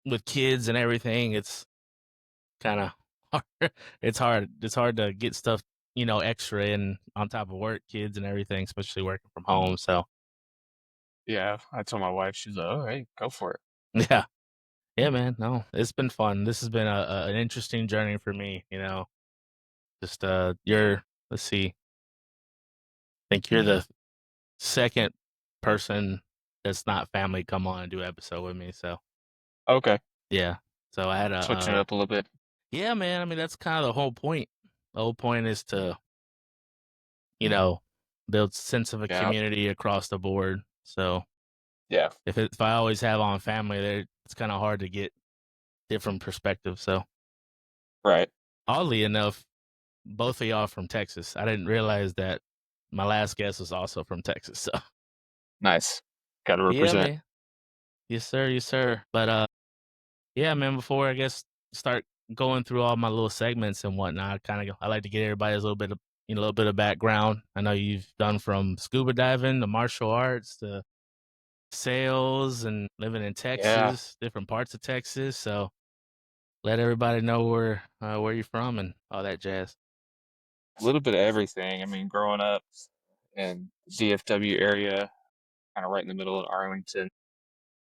with kids and everything, it's kind of hard. It's hard to get stuff, extra in on top of work, kids and everything, especially working from home. So Yeah, I told my wife, she's like, "Oh, hey, go for it." yeah, yeah, man. No, it's been fun. This has been an interesting journey for me. Just you're let's see, I think you're the second person that's not family come on and do episode with me. So Okay, yeah, so I had switching it up a little bit. yeah, man. I mean, that's kind of the whole point. The whole point is to you know build sense of a Yeah, community across the board. So yeah, if I always have on family there, it's kind of hard to get different perspectives. So right. oddly enough, both of y'all from Texas. I didn't realize that my last guest was also from Texas. So Nice. Got to yeah, represent. man. Yes, sir. Yes, sir. But yeah, man. Before I guess start going through all my little segments and whatnot, I like to get everybody's little bit of a little bit of background. I know you've done from scuba diving to martial arts to sales and living in Yeah, Texas, different parts of Texas. So let everybody know where you're from and all that jazz. a little bit of everything. I mean, growing up in DFW area, kind of right in the middle of Arlington.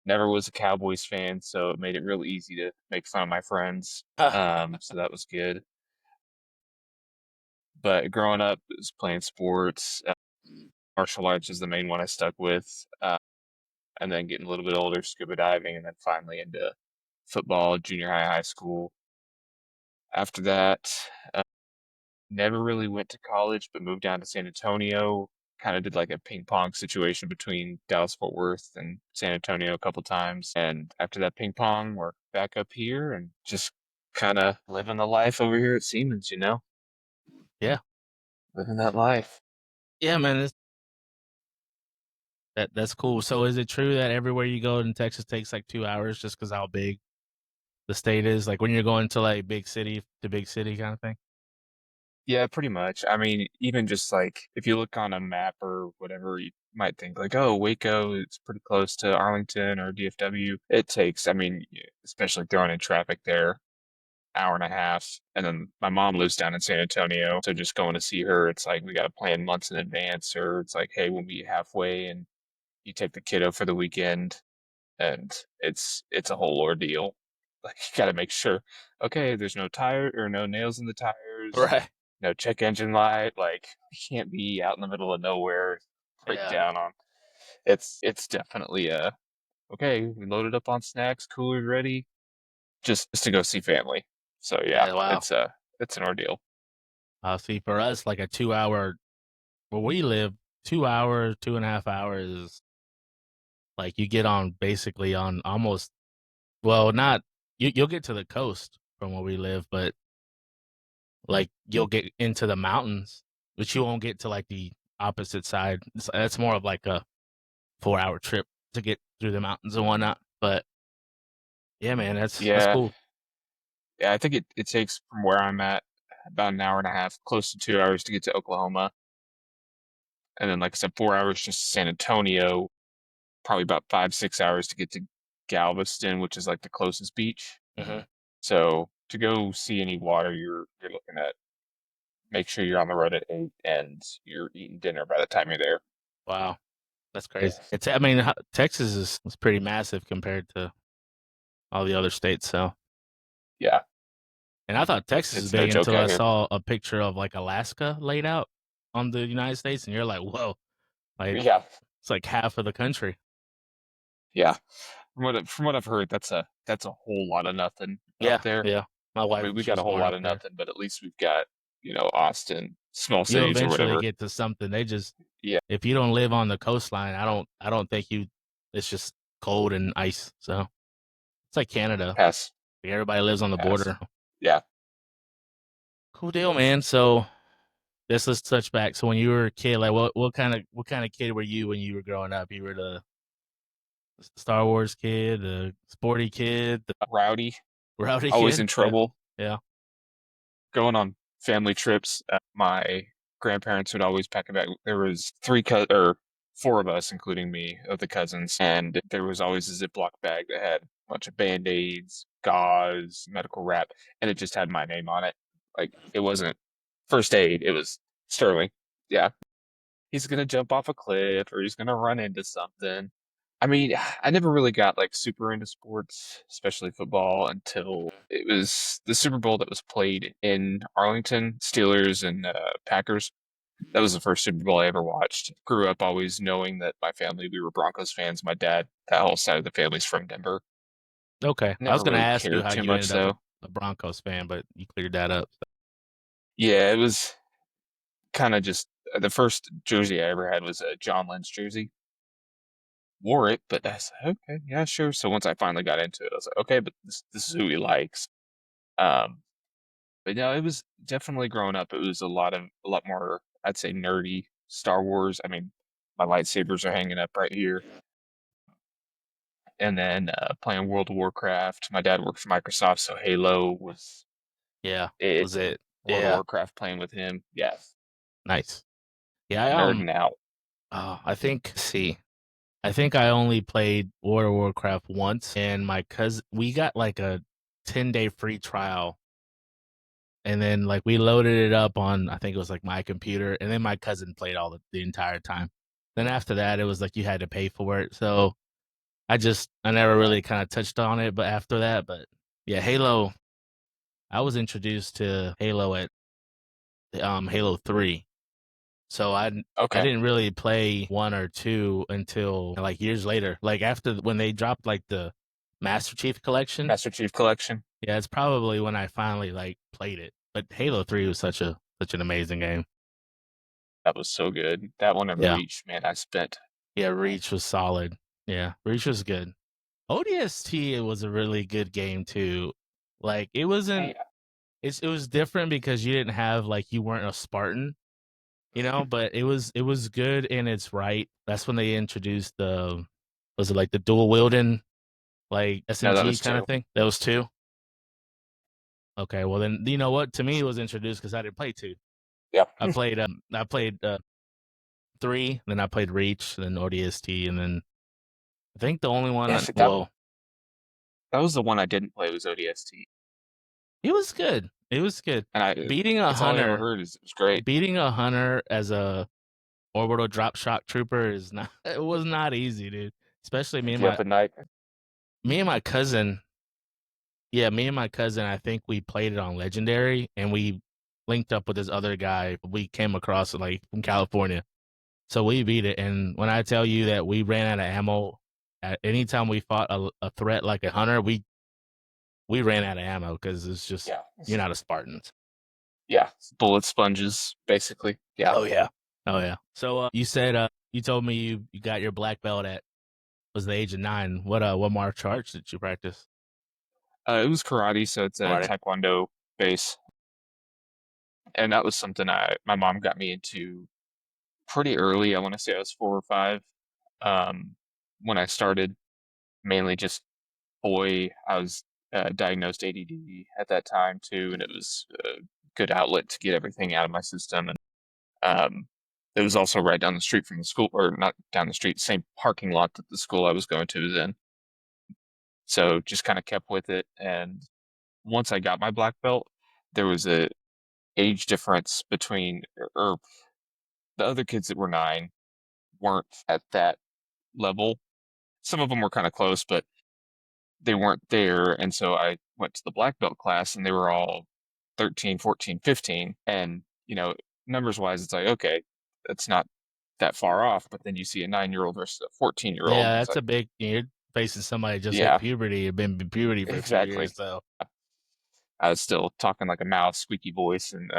Never was a Cowboys fan, so it made it real easy to make fun of my friends. Ah, So that was good. But growing up, was playing sports. Martial arts is the main one I stuck with. And then getting a little bit older, scuba diving, and then finally into football, junior high, high school. After that, never really went to college, but moved down to San Antonio. Kind of did like a ping pong situation between Dallas Fort Worth and San Antonio a couple times. And after that ping pong, we're back up here and just kind of living the life over here at Siemens, yeah, living that life. yeah, man. That's cool. So is it true that everywhere you go in Texas takes like 2 hours just because how big the state is? Like when you're going to like big city to big city kind of thing? Yeah, pretty much. I mean, even just like if you look on a map or whatever, you might think like, oh, Waco, it's pretty close to Arlington or DFW. It takes, I mean, especially throwing in traffic there, hour and a half. And then my mom lives down in San Antonio. So just going to see her, it's like we got to plan months in advance, or it's like, hey, we'll meet halfway and you take the kiddo for the weekend. And it's a whole ordeal. Like you got to make sure, okay, there's no tire or no nails in the tires, Right. no check engine light. Like you can't be out in the middle of nowhere, break Yeah. down on. It's definitely okay. We loaded up on snacks, coolers ready, just to go see family. So yeah, Yeah. Wow. it's an ordeal. See, for us, like a 2 hour where we live, 2 hours, 2.5 hours is like you get on basically on almost well, not you'll get to the coast from where we live, but like you'll get into the mountains, but you won't get to like the opposite side. That's more of like a 4 hour trip to get through the mountains and whatnot. But yeah, man, that's Yeah, cool. yeah. I think it takes from where I'm at about an hour and a half, close to 2 hours to get to Oklahoma, and then like I said, 4 hours just to San Antonio. Probably about 5, 6 hours to get to Galveston, which is like the closest beach. Hmm. So to go see any water, you're looking at make sure you're on the road at 8 and you're eating dinner by the time you're there. Wow, that's Yeah. crazy. I mean, Texas is pretty massive compared to all the other states. So, Yeah, and I thought Texas is it's no big joke until out I here. saw a picture of like Alaska laid out on the United States, and you're like, whoa, like Yeah, it's like half of the country. yeah. From what I've heard, that's a whole lot of nothing up Yeah, there. yeah. My I wife, mean, we she got a was whole born lot up of there. nothing, but at least we've got, Austin, small You'll cities or eventually whatever. get to something. They just Yeah, if you don't live on the coastline, I don't think you. It's just cold and ice. So it's like Canada. pass, Like everybody lives on the pass. border. Yeah. Cool deal, man. So let's touch back. So when you were a kid, like what kind of kid were you when you were growing up? You were the Star Wars kid, the sporty kid, the Rowdy, rowdy always kid. in Yeah, trouble. yeah. Going on family trips, my grandparents would always pack a bag. There was four of us, including me, of the cousins, and there was always a Ziploc bag that had bunch of Band-Aids, gauze, medical wrap, and it just had my name on it. Like it wasn't first aid, it was Sterling. Yeah, he's gonna jump off a cliff or he's gonna run into something. I mean, I never really got like super into sports, especially football, until it was the Super Bowl that was played in Arlington, Steelers and Packers. That was the first Super Bowl I ever watched. Grew up always knowing that my family, we were Broncos fans. My dad, that whole side of the family's from Denver. Okay, I was Never gonna really ask you cared how too you much ended up though. a Broncos fan, but you cleared that up. Yeah, it was kind of just the first jersey I ever had was a John Lynch jersey. Wore it, but I said, okay, yeah, sure. So once I finally got into it, I was like, okay, but this is who he likes. Um, but no, it was definitely growing up. It was a lot more, I'd say, nerdy Star Wars. I mean, my lightsabers are hanging up right here. And then playing World of Warcraft. My dad worked for Microsoft, so Halo was Yeah, it. was it? World of Yeah, Warcraft playing with him. Yes, nice. Yeah, nerding out. I think. See, I think I only played World of Warcraft once, and my cousin, we got like a 10-day free trial, and then like we loaded it up on, I think it was like my computer, and then my cousin played the entire time. Then after that, it was like you had to pay for it. So I never Yeah. really kind of touched on it, but after that, but yeah, Halo. I was introduced to Halo at Halo 3. So I Okay. didn't really play 1 or 2 until like years later. Like after when they dropped like the Master Chief collection. Master Chief Collection. Yeah, it's probably when I finally like played it. But Halo 3 was such an amazing game. That was so good. That one and Yeah. Reach, man, I spent. Yeah, Reach was solid. Yeah, Reach was good. ODST, it was a really good game too. Like it wasn't Hey, it was different because you didn't have like you weren't a Spartan, but it was good in its right. That's when they introduced the was it like the dual wielding like no, that SMG was kind of two. thing? That was two. Okay, well then you know what? To me, it was introduced because I didn't play two. Yep. I played three, then I played Reach, then ODST, and then I think the only one. Yeah, I, see, well, that was the one I didn't play was ODST, it was good. It was good. and Beating a it's all I ever hunter, heard is it was great. beating a hunter as a orbital drop shock trooper is not. It was not easy, dude. Especially Keep you up at night. me and my cousin. Yeah, me and my cousin, I think we played it on Legendary, and we linked up with this other guy we came across like from California. So we beat it, and when I tell you that we ran out of ammo, at any time we fought a threat like a hunter, we ran out of ammo because it's just Yeah. you're not a Spartan. Yeah. Bullet sponges, basically. Yeah. Oh yeah, oh yeah. So you said you told me you got your black belt at was the age of 9. What martial arts did you practice? It was karate, so it's a Karate. taekwondo base, and that was something my mom got me into pretty early. I want to say I was 4 or 5 when I started. Mainly just boy, I was diagnosed ADD at that time too, and it was a good outlet to get everything out of my system. And um, it was also right down the street from the school, or not down the street, same parking lot that the school I was going to was in. So just kind of kept with it. And once I got my black belt, there was a age difference between, or the other kids that were 9 weren't at that level. Some of them were kind of close, but they weren't there. And so I went to the black belt class and they were all 13, 14, 15. And, numbers wise, it's like, okay, that's not that far off. But then you see a 9-year-old versus a 14-year-old. Yeah, And it's that's a like, big. You're facing somebody just hit yeah, puberty, been in puberty for a few exactly. years, so I was still talking like a mouse, squeaky voice. And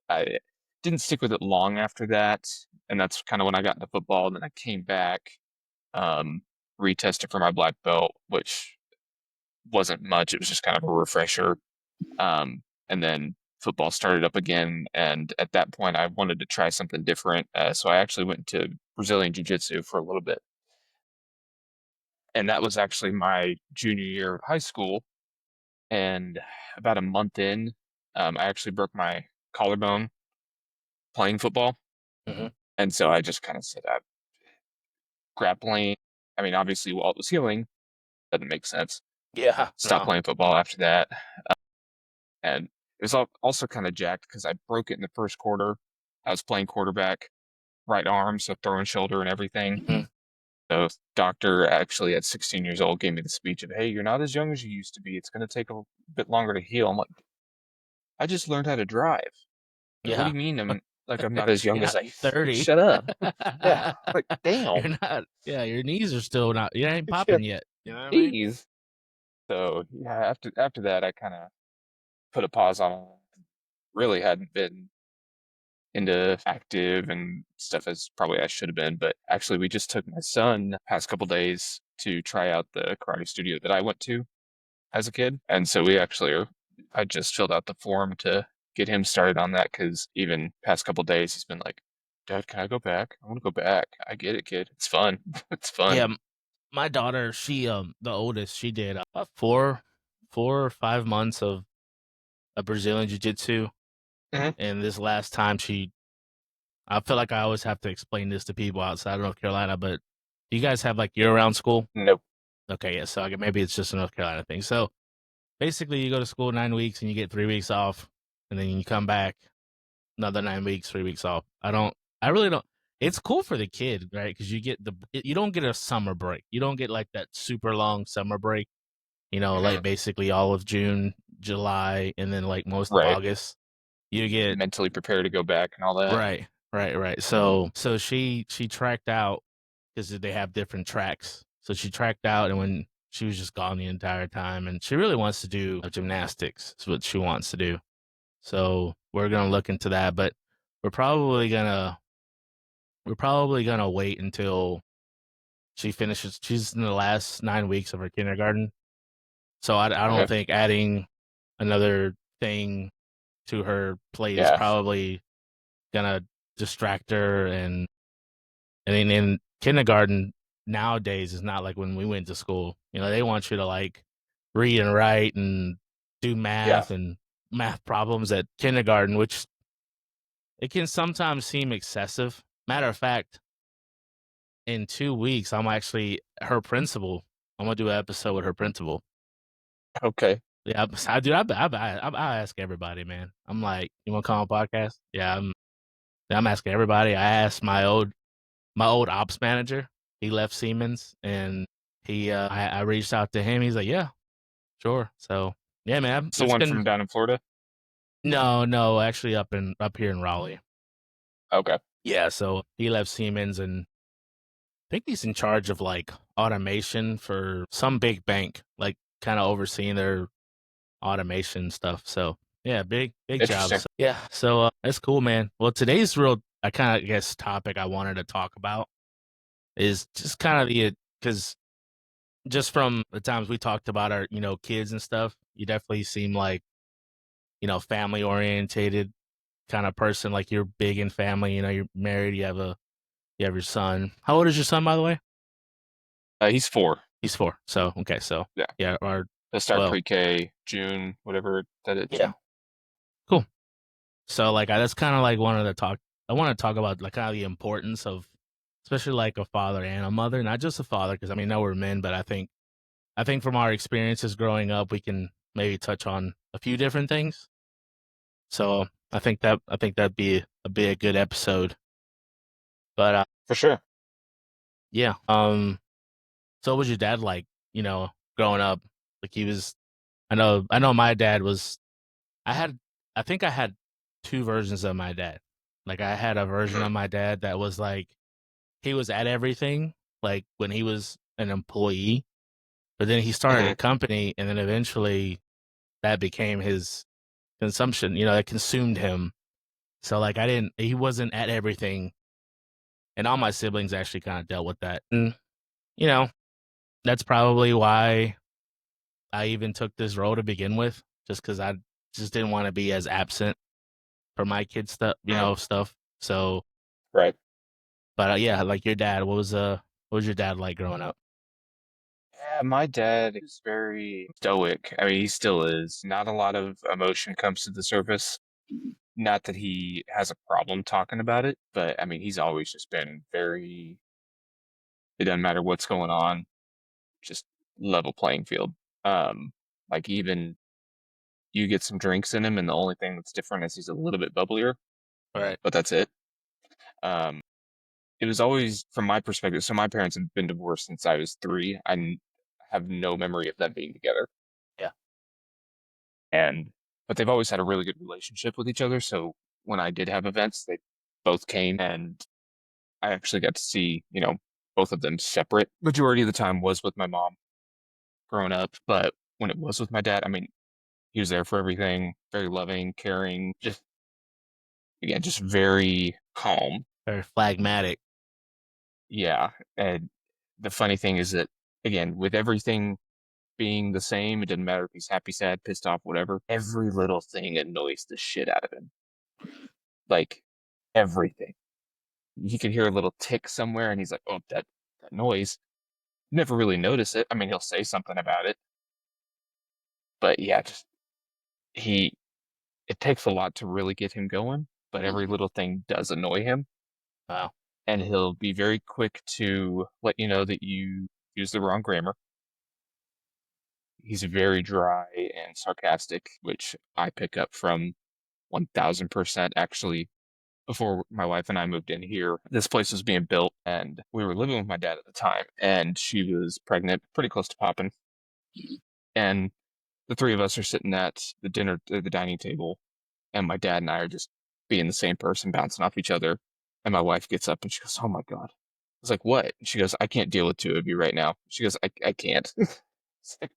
I didn't stick with it long after that. And that's kind of when I got into football. And then I came back, um, retested for my black belt, which wasn't much. It was just kind of a refresher. And then football started up again. And at that point, I wanted to try something different. So I actually went to Brazilian Jiu Jitsu for a little bit. And that was actually my junior year of high school. And about a month in, I actually broke my collarbone playing football. mhm. And so I just kind of said, grappling. I mean, obviously, while it was healing, Doesn't make sense. Yeah, Stopped no. playing football after that, and it was also kind of jacked because I broke it in the first quarter. I was playing quarterback, right arm, so throwing shoulder and everything. Mhm. So doctor actually at 16 years old gave me the speech of, "Hey, you're not as young as you used to be. It's going to take a bit longer to heal." I'm like, "I just learned how to drive. Like, what do Yeah. you mean I'm not as young You're as not I like, 30. shut up." Yeah, like damn. You're not yeah, your knees are still not you ain't Yeah, popping yet. You know what I mean? jeez. So yeah, after that, I kind of put a pause on. Really hadn't been into active and stuff as probably I should have been. But actually, we just took my son past couple days to try out the karate studio that I went to as a kid, and so I just filled out the form to get him started on that because even past couple days he's been like, "Dad, can I go back? I want to go back. I get it, kid. It's fun. It's Yeah, fun." my daughter, the oldest, she did, 4 or 5 months of a Brazilian jiu-jitsu, Mhm. and this last time I feel like I always have to explain this to people outside of North Carolina, but do you guys have, like, year-round school? Nope. Okay, yeah, so, maybe it's just a North Carolina thing. So, basically, you go to school 9 weeks and you get 3 weeks off, and then you come back another 9 weeks, 3 weeks off. I really don't it's cool for the kid, right? Because you don't get a summer break. You don't get, like, that super long summer break, like, Mhm. basically all of June, July, and then, like, most of Right. August. You get Mentally prepared to go back and all that. right, right, right. So she tracked out because they have different tracks. So she tracked out, and when she was just gone the entire time, and she really wants to do gymnastics. Is what she wants to do. So we're gonna look into that, but we're probably gonna we're probably gonna wait until she finishes. She's in the last 9 weeks of her kindergarten, so I don't Okay. think adding another thing to her plate is Yeah. probably gonna distract her. And in kindergarten nowadays is not like when we went to school. They want you to like read and write and do Yeah. math problems at kindergarten, which it can sometimes seem excessive. Matter of fact, in 2 weeks, I'm actually her principal. I'm gonna do an episode with her principal. Okay. Yeah, I do. I ask everybody, man. I'm like, you want to come on a podcast? Yeah, I'm asking everybody. I asked my old ops manager. He left Siemens, and I reached out to him. He's like, yeah, sure. So yeah, man, It's the it's one been from down in Florida. no, actually up here in Raleigh. Okay. Yeah, so he left Siemens, and I think he's in charge of like automation for some big bank, like kind of overseeing their automation stuff. So yeah, big job. Interesting. So, yeah, so that's cool, man. Well, today's real, I kind of guess topic I wanted to talk about is just kind of because just from the times we talked about our kids and stuff, you definitely seem like family orientated kind of person. Like you're big in family. You're married. You have your son. How old is your son, by the way? He's 4. He's 4. So okay, so Yeah. yeah, our He'll start well, pre-K June, whatever that is. yeah, June. cool. So like that's kind of like one of the talk. I want to talk about like kind of the importance of, especially like a father and a mother, not just a father, because I mean, no, we're men, but I think from our experiences growing up, we can maybe touch on a few different things. So I think that'd be a good episode. But For sure. yeah. So what was your dad like? Growing up, like he was. I know my dad was. I had. I think I had two versions of my dad. Like I had a version Mhm. of my dad that was like he was at everything, like when he was an employee. But then he started a Mhm. company, and then eventually that became his consumption. It consumed him. So like I didn't. He wasn't at everything, and all my siblings actually kind of dealt with that. And you know, that's probably why I even took this role to begin with, just because I just didn't want to be as absent for my kids stuff, Mhm. stuff. So, Right. but yeah, like your dad, what was your dad like growing up? Yeah, my dad is very stoic. I mean, he still is. Not a lot of emotion comes to the surface. Not that he has a problem talking about it, but I mean, he's always just been very, it doesn't matter what's going on, just level playing field. Um, like even you get some drinks in him, and the only thing that's different is he's a little bit bubblier, Right. but that's it. Um, it was always from my perspective. So my parents have been divorced since I was 3. Have no memory of them being together, Yeah. and but they've always had a really good relationship with each other. So when I did have events, they both came, and I actually got to see, both of them separate. Majority of the time was with my mom growing up, but when it was with my dad, I mean, he was there for everything, very loving, caring, just again, just very calm. Very phlegmatic. Yeah. And the funny thing is that again, with everything being the same, it doesn't matter if he's happy, sad, pissed off, whatever. Every little thing annoys the shit out of him. Like everything. He could hear a little tick somewhere and he's like, oh, that noise. Never really notice it. I mean, he'll say something about it, but yeah, just he it takes a lot to really get him going, but every little thing does annoy him, Wow. and he'll be very quick to let you know that you use the wrong grammar. He's very dry and sarcastic, which I pick up from 1000%. Actually, before my wife and I moved in here, this place was being built, and we were living with my dad at the time, and she was pregnant, pretty close to popping, and the three of us are sitting at the dining table, and my dad and I are just being the same person, bouncing off each other. And my wife gets up and she goes, "Oh my God." I was like, "What?" And she goes, "I can't deal with two of you right now." She goes, I can't. It's like,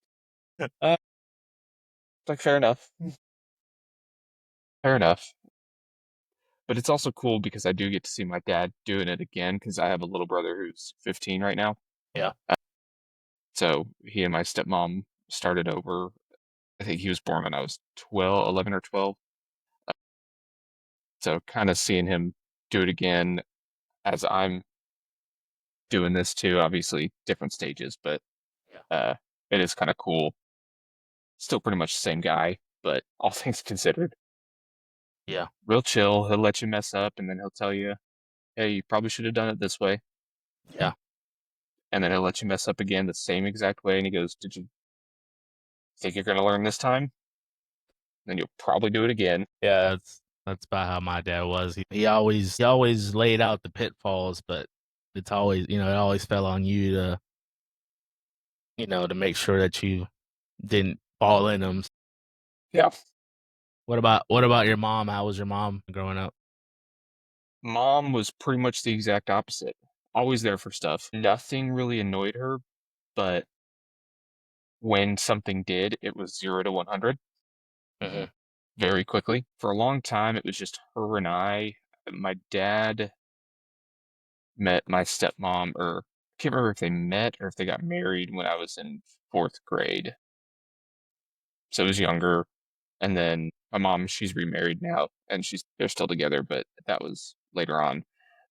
it's like, fair enough. Fair enough. But it's also cool because I do get to see my dad doing it again because I have a little brother who's 15 right now. Yeah. So he and my stepmom started over. I think he was born when I was 12, 11 or 12. So kind of seeing him do it again as I'm doing this too, obviously different stages, but Yeah. uh, it is kind of cool. Still pretty much the same guy, but all things considered, Yeah. real chill. He'll let you mess up, and then he'll tell you, "Hey, you probably should have done it this way." Yeah. And then he'll let you mess up again the same exact way, and he goes, "Did you think you're going to learn this time? Then you'll probably do it again." Yeah. That's about how my dad was. He always laid out the pitfalls, but it's always it always fell on you to to make sure that you didn't fall in them. Yeah. What about your mom? How was your mom growing up? Mom was pretty much the exact opposite. Always there for stuff. Nothing really annoyed her, but when something did, it was 0 to 100 Hmm. very quickly. For a long time, it was just her and I. My dad met my stepmom, or I can't remember if they met or if they got married when I was in 4th grade. So I was younger. And then my mom, she's remarried now and they're still together, but that was later on.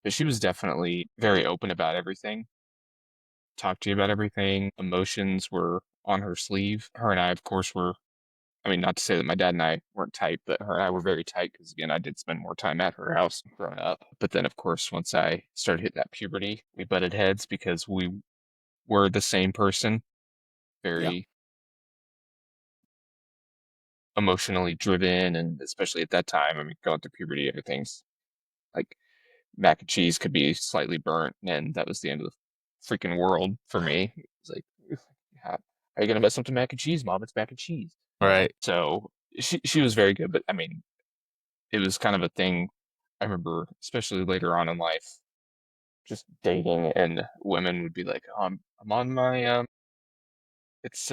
But she was definitely very open about everything, talked to you about everything. Emotions were on her sleeve. Her and I, of course, were, I mean, not to say that my dad and I weren't tight, but her and I were very tight because, again, I did spend more time at her house growing up. But then, of course, once I started hitting that puberty, we butted heads because we were the same person, Yeah. very emotionally driven. And especially at that time, I mean, going through puberty, everything's like mac and cheese could be slightly burnt. And that was the end of the freaking world for me. It was like, how are you going to mess up the mac and cheese, mom? It's mac and cheese. Right. So she was very good. But I mean, it was kind of a thing I remember, especially later on in life, just dating, and women would be like, "Oh, I'm on my it's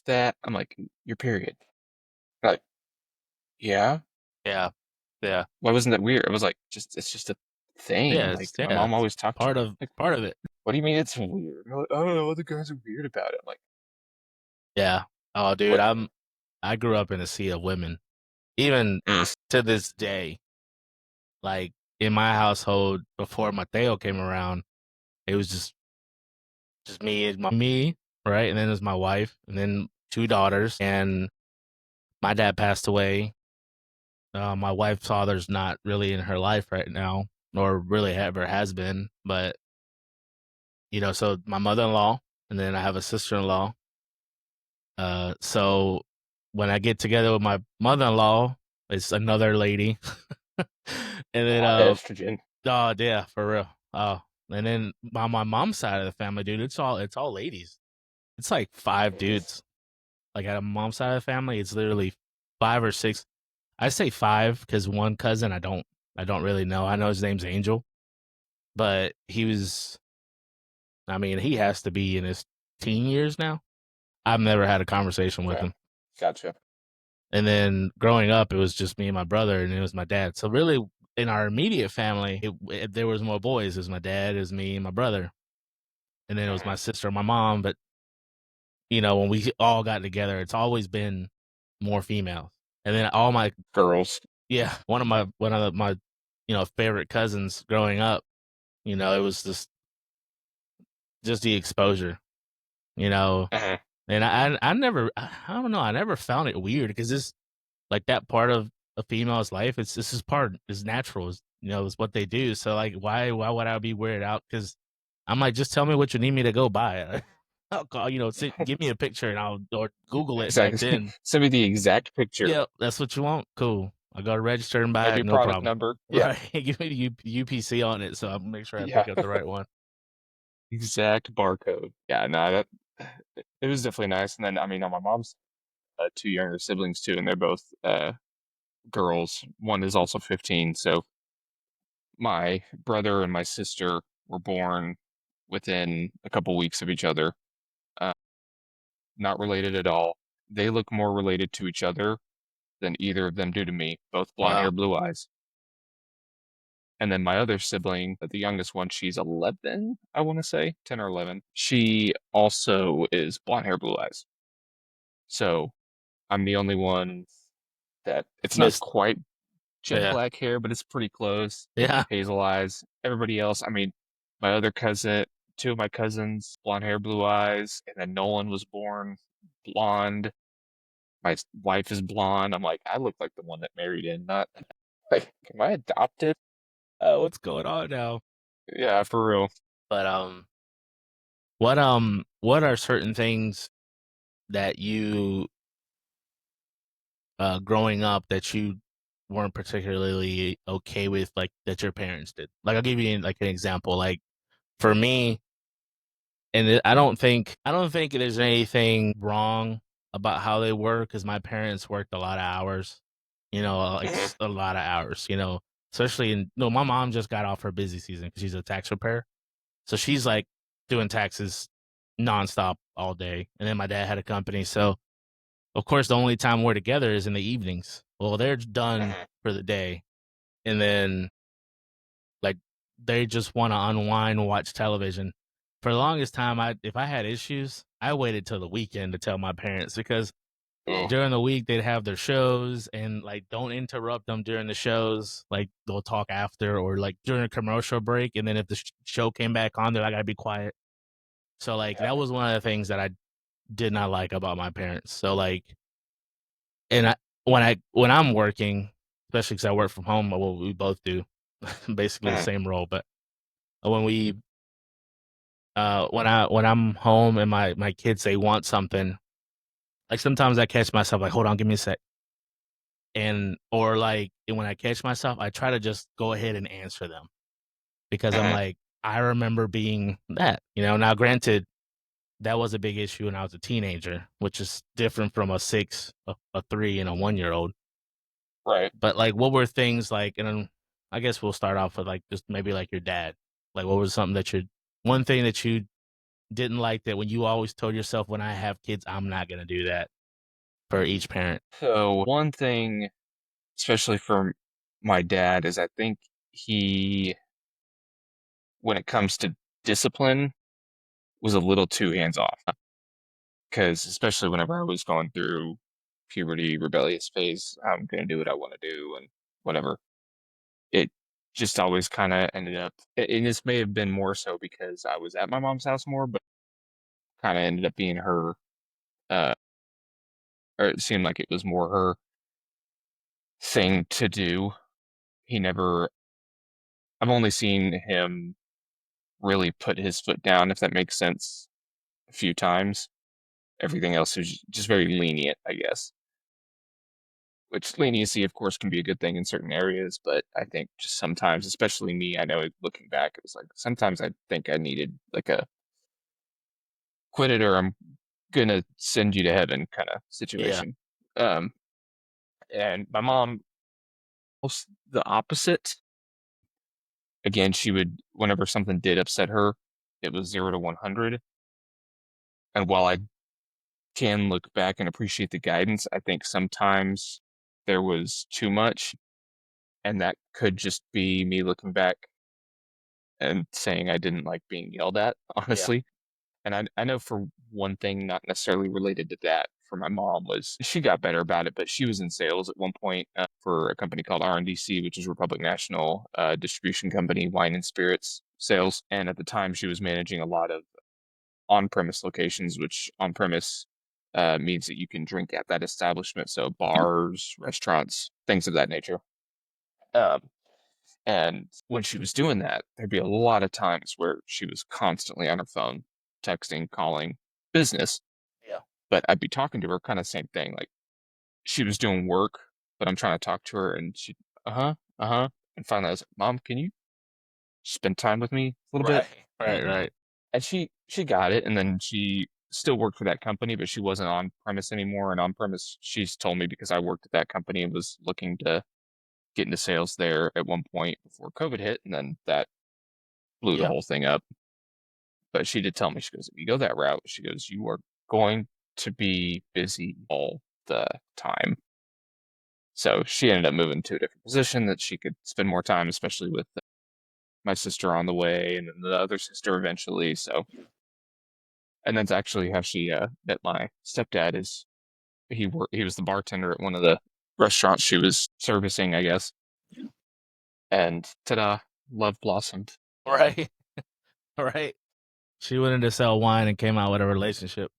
that." I'm like, "Your period." Like, yeah. Yeah. Yeah. Why wasn't that weird? It was like, just it's just a thing. Yeah. Like my Yeah. mom It's always talked to part me. of Like, part of it. what do you mean it's weird? They're like, I don't know. Other guys are weird about it. I'm like, Yeah. Oh, dude, what? I grew up in a sea of women. Even Mm. to this day, like in my household before Mateo came around, it was just me, right? And then there's my wife, and then two daughters. And my dad passed away. My wife's father's not really in her life right now, nor really ever has been. But so my mother-in-law, and then I have a sister-in-law. So when I get together with my mother-in-law, it's another lady. And A then, lot of estrogen. oh yeah, for real. Oh, and then on my mom's side of the family, dude, it's all ladies. It's like five Jeez. dudes. Like at a mom's side of the family, it's literally five or six. I say five because one cousin I don't really know. I know his name's Angel, but I mean, he has to be in his teen years now. I've never had a conversation with Okay. him. Gotcha. And then growing up, it was just me and my brother, and it was my dad. So really, in our immediate family, there was more boys. It was my dad, it was me, and my brother, and then it was my Mhm. sister and my mom. But when we all got together, it's always been more females. And then all my Girls. yeah, one of my favorite cousins growing up. It was just the exposure. You know, Mhm. and I never I don't know I never found it weird because this like that part of a female's life. It's this is part is natural. It's what they do. So like, why would I be weirded out? Because I'm like, just tell me what you need me to go buy. I'll call, give me a picture and I'll or Google it back Exactly. then. Send me the exact picture. Yeah, that's what you want. Cool. I go to register and buy Maybe it. No product problem. number. Yeah. Right. Give me the UPC on it, so I'll make sure I Yeah. pick up the right one. Exact barcode. Yeah, no, that it was definitely nice. And then, I mean, on my mom's two younger siblings too, and they're both girls. One is also 15. So my brother and my sister were born within a couple weeks of each other. Uh, not related at all. They look more related to each other than either of them do to me. Both blonde hair, Wow. blue eyes. And then my other sibling, the youngest one, she's 11, I want to say, 10 or 11. She also is blonde hair, blue eyes. So I'm the only one that it's not Missed. quite jet Yeah. black hair, but it's pretty close. Yeah. Hazel eyes. Everybody else, I mean, my other cousin, two of my cousins, blonde hair, blue eyes, and then Nolan was born blonde. My wife is blonde. I'm like, I look like the one that married in, not like, am I adopted? What's going on now? Yeah, for real. But what are certain things that you growing up that you weren't particularly okay with, like that your parents did? Like I'll give you like an example. Like for me, I don't think there's anything wrong about how they were because my parents worked a lot of hours. Like Mhm. a lot of hours. Especially in no, my mom just got off her busy season because she's a tax preparer, so she's like doing taxes nonstop all day. And then my dad had a company, so of course, the only time we're together is in the evenings. Well, they're done Mhm. for the day, and then like they just want to unwind and watch television. For the longest time, if I had issues, I waited till the weekend to tell my parents because Oh, during the week they'd have their shows and like don't interrupt them during the shows. Like they'll talk after or like during a commercial break, and then if the show came back on, they're like, "I gotta be quiet." So like yeah. that was one of the things that I did not like about my parents. So like And when I'm working, especially because I work from home, well, we both do, basically the Mhm. same role. But when we when I'm home and my kids say want something, like sometimes I catch myself like, hold on, give me a sec, and or like when I catch myself, I try to just go ahead and answer them because I'm Mhm. like, I remember being that. Now, granted, that was a big issue when I was a teenager, which is different from a 6, a 3, and a 1 year old. Right. But, like, what were things like and then I guess we'll start off with, like, just maybe, like, your dad. Like, what was something that you one thing that you didn't like that when you always told yourself, "When I have kids, I'm not gonna do that," for each parent? So one thing, especially for my dad, is I think he, when it comes to discipline, was a little too hands off. Because especially whenever I was going through puberty, rebellious phase, I'm gonna do what I want to do and whatever. It just always kind of ended up, and this may have been more so because I was at my mom's house more, but kind of ended up being her, uh, or it seemed like it was more her thing to do. He never, I've only seen him really put his foot down, if that makes sense, a few times. everything else was just very lenient, I guess. Which leniency, of course, can be a good thing in certain areas, but I think just sometimes, especially me, I know looking back, it was like sometimes I think I needed like a quit it or I'm gonna send you to heaven kind of Yeah. situation. Um, and my mom was the opposite. Again, she would, whenever something did upset her, it was 0 to 100. And while I can look back and appreciate the guidance, I think sometimes there was too much, and that could just be me looking back and saying I didn't like being yelled at, Yeah. honestly. And I know for one thing, not necessarily related to that, for my mom was she got better about it, but she was in sales at one point for a company called R&DC, which is Republic National Distribution Company, wine and spirits sales. And at the time, she was managing a lot of on-premise locations, which on-premise means that you can drink at that establishment, so bars, restaurants, things of that nature. Um, and when she was doing that, there'd be a lot of times where she was constantly on her phone, texting, calling business. Yeah. But I'd be talking to her, kind of same thing. Like she was doing work, but I'm trying to talk to her, and she, uh-huh, uh-huh. And finally, I was like, Mom, can you spend time with me a little bit? Right. Right. Right. And she got it, and then she still worked for that company, but she wasn't on premise anymore. And on premise, she's told me because I worked at that company and was looking to get into sales there at one point before COVID hit, and then that blew the Yeah. whole thing up. But she did tell me, she goes, if you go that route, she goes, you are going to be busy all the time. So she ended up moving to a different position that she could spend more time, especially with my sister on the way and then the other sister eventually. So, and that's actually how she met my stepdad. Is he was the bartender at one of the restaurants she was servicing, I guess. And ta-da, love blossomed. Right. Right. She went in to sell wine and came out with a relationship.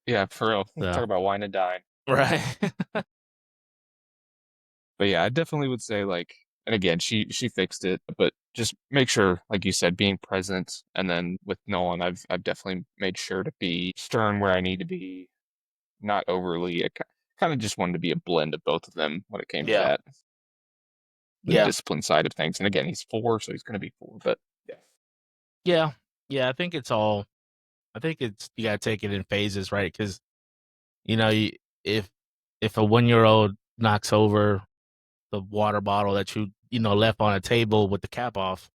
Yeah, for real. So Talk about wine and dine. right. But yeah, I definitely would say like, and again, she fixed it, but just make sure, like you said, being present. And then with Nolan, I've definitely made sure to be stern where I need to be, not overly. I kind of just wanted to be a blend of both of them when it came to Yeah. that, the Yeah. discipline side of things. And again, he's 4, so he's going to be 4. But yeah, Yeah. Yeah. I think it's all. I think it's you gotta take it in phases, right? Because you know, if if a 1-year-old knocks over the water bottle that you left on a table with the cap off,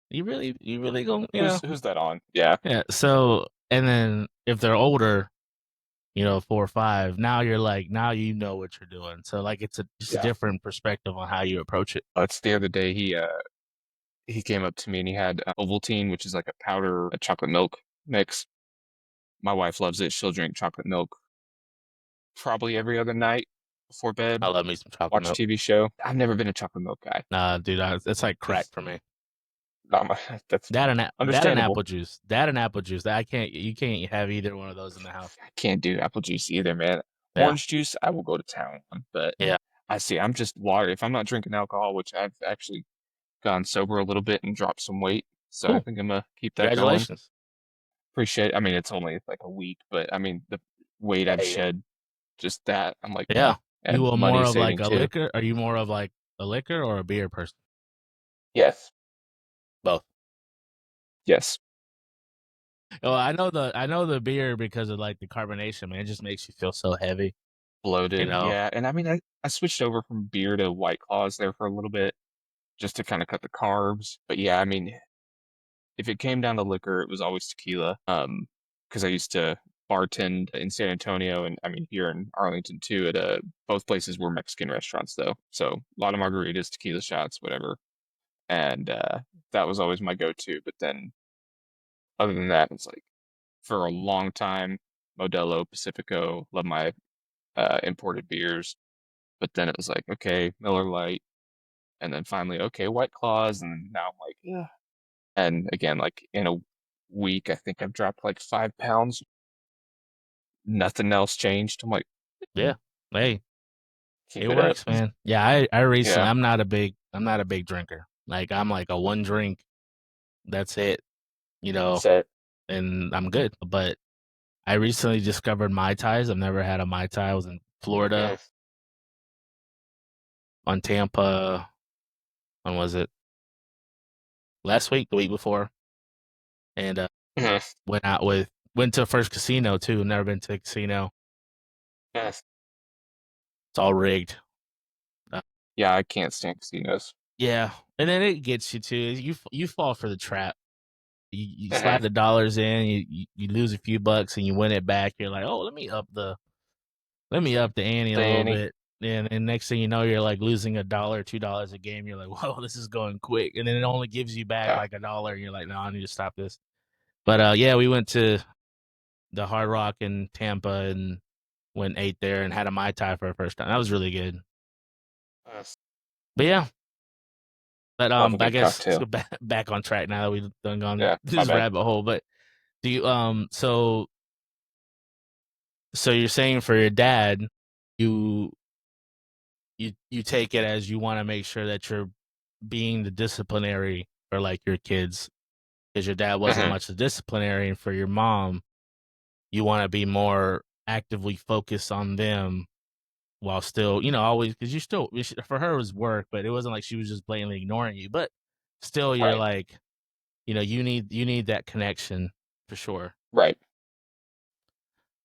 you really gonna who's that on? Yeah, yeah. So and then if they're older, 4 or 5, now you're like now you know what you're doing. So like it's just a yeah. different perspective on how you approach it. It's the other day he came up to me and he had Ovaltine, which is like a powder, a chocolate milk mix. My wife loves it. She'll drink chocolate milk probably every other night before I bed, love me some chocolate watch a milk. TV show. I've never been a chocolate milk guy. Nah, dude, it's like crack Just for me. not my, that's That and understandable. apple juice. That and apple juice. That I can't. You can't have either one of those in the house. I can't do apple juice either, man. Yeah. Orange juice, I will go to town on, but Yeah. I see. I'm just water. If I'm not drinking alcohol, which I've actually gone sober a little bit and dropped some weight, so I Cool. think I'm gonna keep that going. Congratulations. Appreciate. I mean, it's only like a week, but I mean the weight I've Hey. shed, just that. I'm like, Yeah. You and are more money of like saving a too. liquor? Are you more of like a liquor or a beer person? Yes, Both. yes, Oh, I know the beer because of like the carbonation, man. It just makes you feel so heavy, you bloated. know. Yeah, and I mean, I switched over from beer to White Claws there for a little bit just to kind of cut the carbs. But yeah, I mean, if it came down to liquor, it was always tequila. Because I used to bartend in San Antonio, and I mean here in Arlington too. At both places were Mexican restaurants though, so a lot of margaritas, tequila shots, whatever. And that was always my go-to. But then other than that, it's like for a long time, Modelo, Pacifico, love my imported beers. But then it was like, okay, Miller Lite, and then finally, okay, White Claws, and now I'm like, yeah. And again, like in a week, I think I've dropped like 5 pounds. Nothing else changed. I'm like, Yeah. Hey, keep it it up. works, man. Yeah, I recently Yeah, I'm not a big drinker. Like I'm like a one drink, that's it, you know, set. and I'm good. But I recently discovered Mai Tais. I've never had a Mai Tai. I was in Florida Mhm, on Tampa. When was it? Last week, the week before, and mhm, went to first casino too. Never been to a casino. mhm. It's all rigged. Uh, Yeah, I can't stand casinos. yeah, and then it gets you too. You fall for the trap. You slide Mhm. the dollars in. You lose a few bucks and you win it back. You're like, oh, let me up the ante a little Danny. bit. And next thing you know, you're like losing $1, $2 a game. You're like, whoa, this is going quick. And then it only gives you back Yeah. like $1. And you're like, no, I need to stop this. But yeah, we went to the Hard Rock in Tampa and went ate there and had a Mai Tai for the first time. That was really good. Yes. But yeah, but Love a I good guess let's go cocktail. back on track now that we've done gone Yeah, my this bad. rabbit hole. But do you so you're saying for your dad, you you take it as you want to make sure that you're being the disciplinary for like your kids because your dad wasn't Mhm. much the disciplinary, and for your mom, you want to be more actively focused on them while still, always because you still for her it was work, but it wasn't like she was just blatantly ignoring you. But still, you're Right, like, you need that connection for sure. right.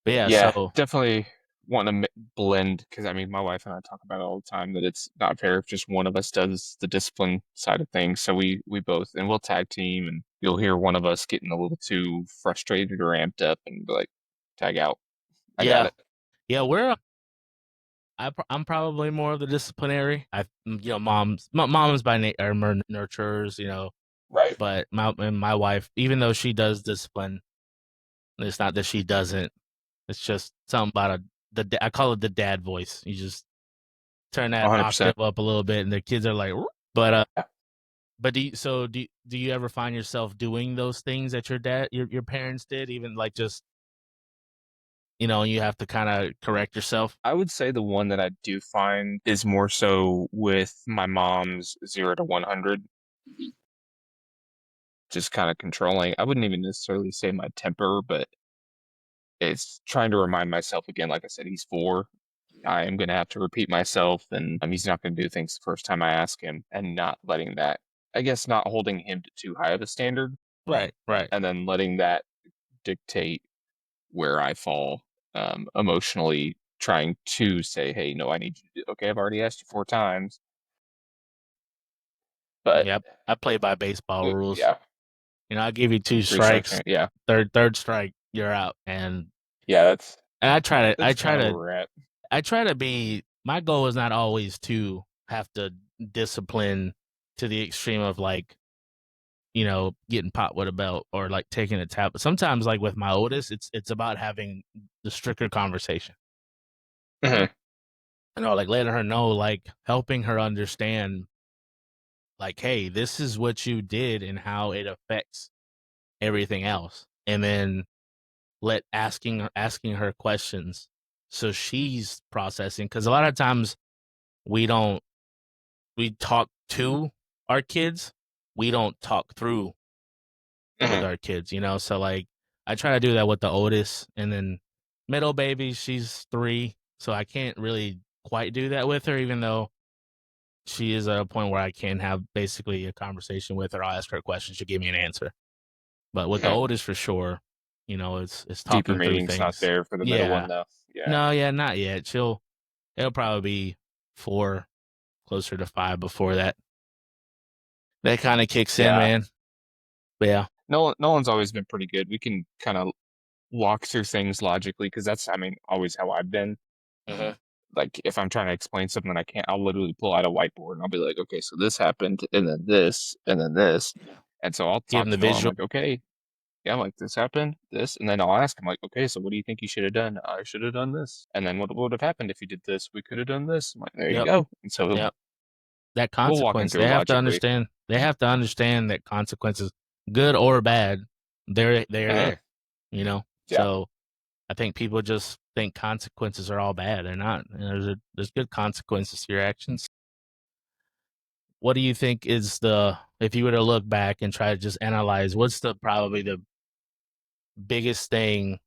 But yeah, Yeah, so definitely want to blend because I mean, my wife and I talk about it all the time that it's not fair if just one of us does the discipline side of things. So we both and we'll tag team, and you'll hear one of us getting a little too frustrated or amped up, and be like, "Tag out, I got yeah, it." yeah, I'm probably more of the disciplinary. Moms by are more nurturers, Right. but my wife, even though she does discipline, it's not that she doesn't. It's just something about I call it the dad voice. You just turn that 100%. octave up a little bit, and the kids are like, "Whoop." But Yeah. but do you ever find yourself doing those things that your parents did, even like just you have to kind of correct yourself? I would say the one that I do find is more so with my mom's 0 to 100, just kind of controlling. I wouldn't even necessarily say my temper, but it's trying to remind myself again, like I said, he's 4. I am going to have to repeat myself, and he's not going to do things the first time I ask him, and not letting that, I guess, not holding him to too high of a standard, Right, right. and then letting that dictate where I fall emotionally, trying to say, hey, no, I need you to do, okay, I've already asked you 4 times, but Yep. I play by baseball rules. yeah, I give you two 3 strikes, strikes, yeah, third strike, you're out. yeah, And that's kind of where we're at. I try to be. My goal is not always to have to discipline to the extreme of like getting popped with a belt or like taking a tap. But sometimes, like with my oldest, it's about having the stricter conversation. Mhm, Like letting her know, like helping her understand, like, hey, this is what you did and how it affects everything else, and then let asking her questions so she's processing because a lot of times we don't we talk to our kids, we don't talk through with mhm, our kids, so like I try to do that with the oldest, and then middle baby, she's 3, so I can't really quite do that with her, even though she is at a point where I can have basically a conversation with her. I'll ask her a question, she'll give me an answer. But with the mhm. oldest, for sure, it's Deeper talking through meaning's not things. there for the middle one, Yeah. though. Yeah, No, yeah, not yet. It'll probably be 4, closer to 5 before that kind of kicks in, yeah. man. But yeah. Nolan's always been pretty good. We can kind of walk through things logically because that's, I mean, always how I've been. Mhm. Like if I'm trying to explain something I can't, I'll literally pull out a whiteboard and I'll be like, okay, so this happened, and then this, and then this, and so I'll Give talk him the to Nolan. I'm visual. like, okay, yeah, I'm like this happened, this, and then I'll ask him like, okay, so what do you think you should have done? I should have done this, and then what would have happened if you did this? We could have done this. I'm like, there you Yep. go. And so Yep. That we'll walk him consequence, through logically. they have to understand that consequences, good or bad, they're Mhm. there, Yeah. So I think people just think consequences are all bad. They're not. There's good consequences to your actions. What do you think is if you were to look back and try to just analyze, what's probably the biggest thing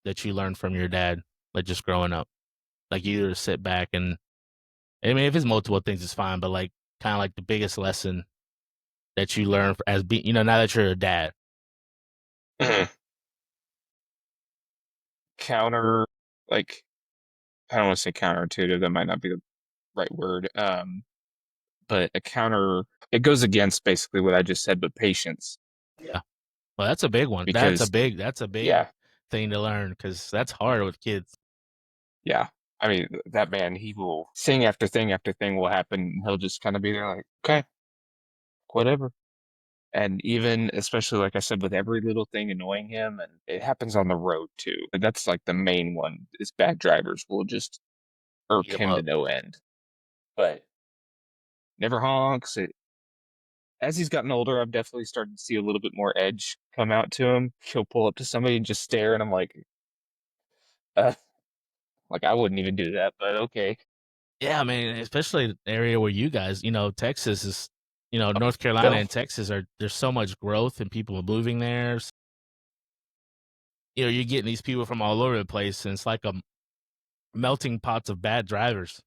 that you learned from your dad, like just growing up? Like you just sit back and I mean, if it's multiple things, it's fine. But like, kind of like the biggest lesson that you learn as being, now that you're a dad. Mhm. Counter, like, I don't want to say counterintuitive. That might not be the right word. But a counter, it goes against basically what I just said, but patience. Yeah. Well, that's a big one. Because, That's a big yeah, thing to learn because that's hard with kids. yeah. I mean, that man, he will thing after thing after thing will happen. And he'll just kind of be there like, okay, whatever. And even, especially like I said, with every little thing annoying him, and it happens on the road too. But that's like the main one is bad drivers will just irk Beat them him to up. no end. But never honks. As he's gotten older, I've definitely started to see a little bit more edge come out to him. He'll pull up to somebody and just stare, and I'm uh, like I wouldn't even do that, but okay. Yeah, I mean, especially the area where you guys, Texas is, North Carolina No, and Texas there's so much growth and people moving there. You're getting these people from all over the place, and it's like a melting pots of bad drivers.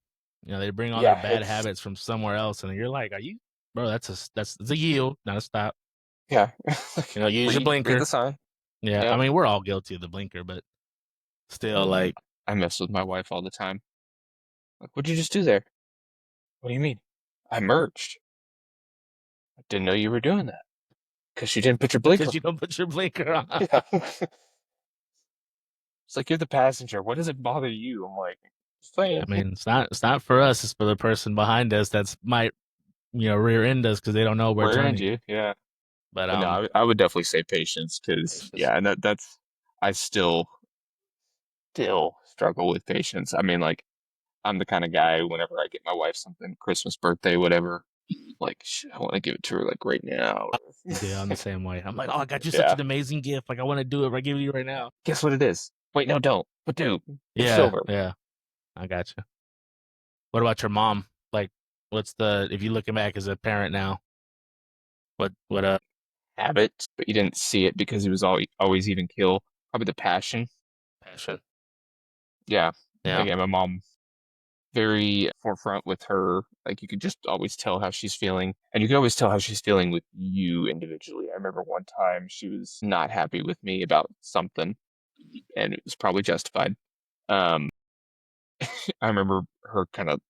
They bring all their yeah, bad habits from somewhere else, and you're like, "Are you, bro? That's it's a yield, not a stop." yeah. Use your Read the blinker. sign. Yeah, I Yep. mean, we're all guilty of the blinker, but still, like, I mess with my wife all the time. Like, what'd you just do there? What do you mean? I merged. I didn't know you were doing that because you didn't put your blinker. because you don't put your blinker on. Yeah. It's like you're the passenger. What does it bother you? I'm like, just I saying. mean, it's not for us. It's for the person behind us that's might rear end us because they don't know we're Where in turning. you? Yeah. But But no, I would definitely say patience because patience. yeah, and that's I still struggle with patience. I mean, like I'm the kind of guy whenever I get my wife something, Christmas, birthday, whatever, like I want to give it to her like right now. Yeah, I'm the same way. I'm like, oh, I got you such Yeah. an amazing gift. Like, I want to do it. I give it to you right now. Guess what it is? Wait, no, don't. But do. It's Yeah, silver. yeah, I got you. What about your mom? Like, what's if you looking back as a parent now? What Habit, but you didn't see it because he was always even kill. Probably the passion. passion? Yeah. Yeah, Again, my mom very forefront with her. Like you could just always tell how she's feeling, and you could always tell how she's feeling with you individually. I remember one time she was not happy with me about something, and it was probably justified. Um, I remember her kind of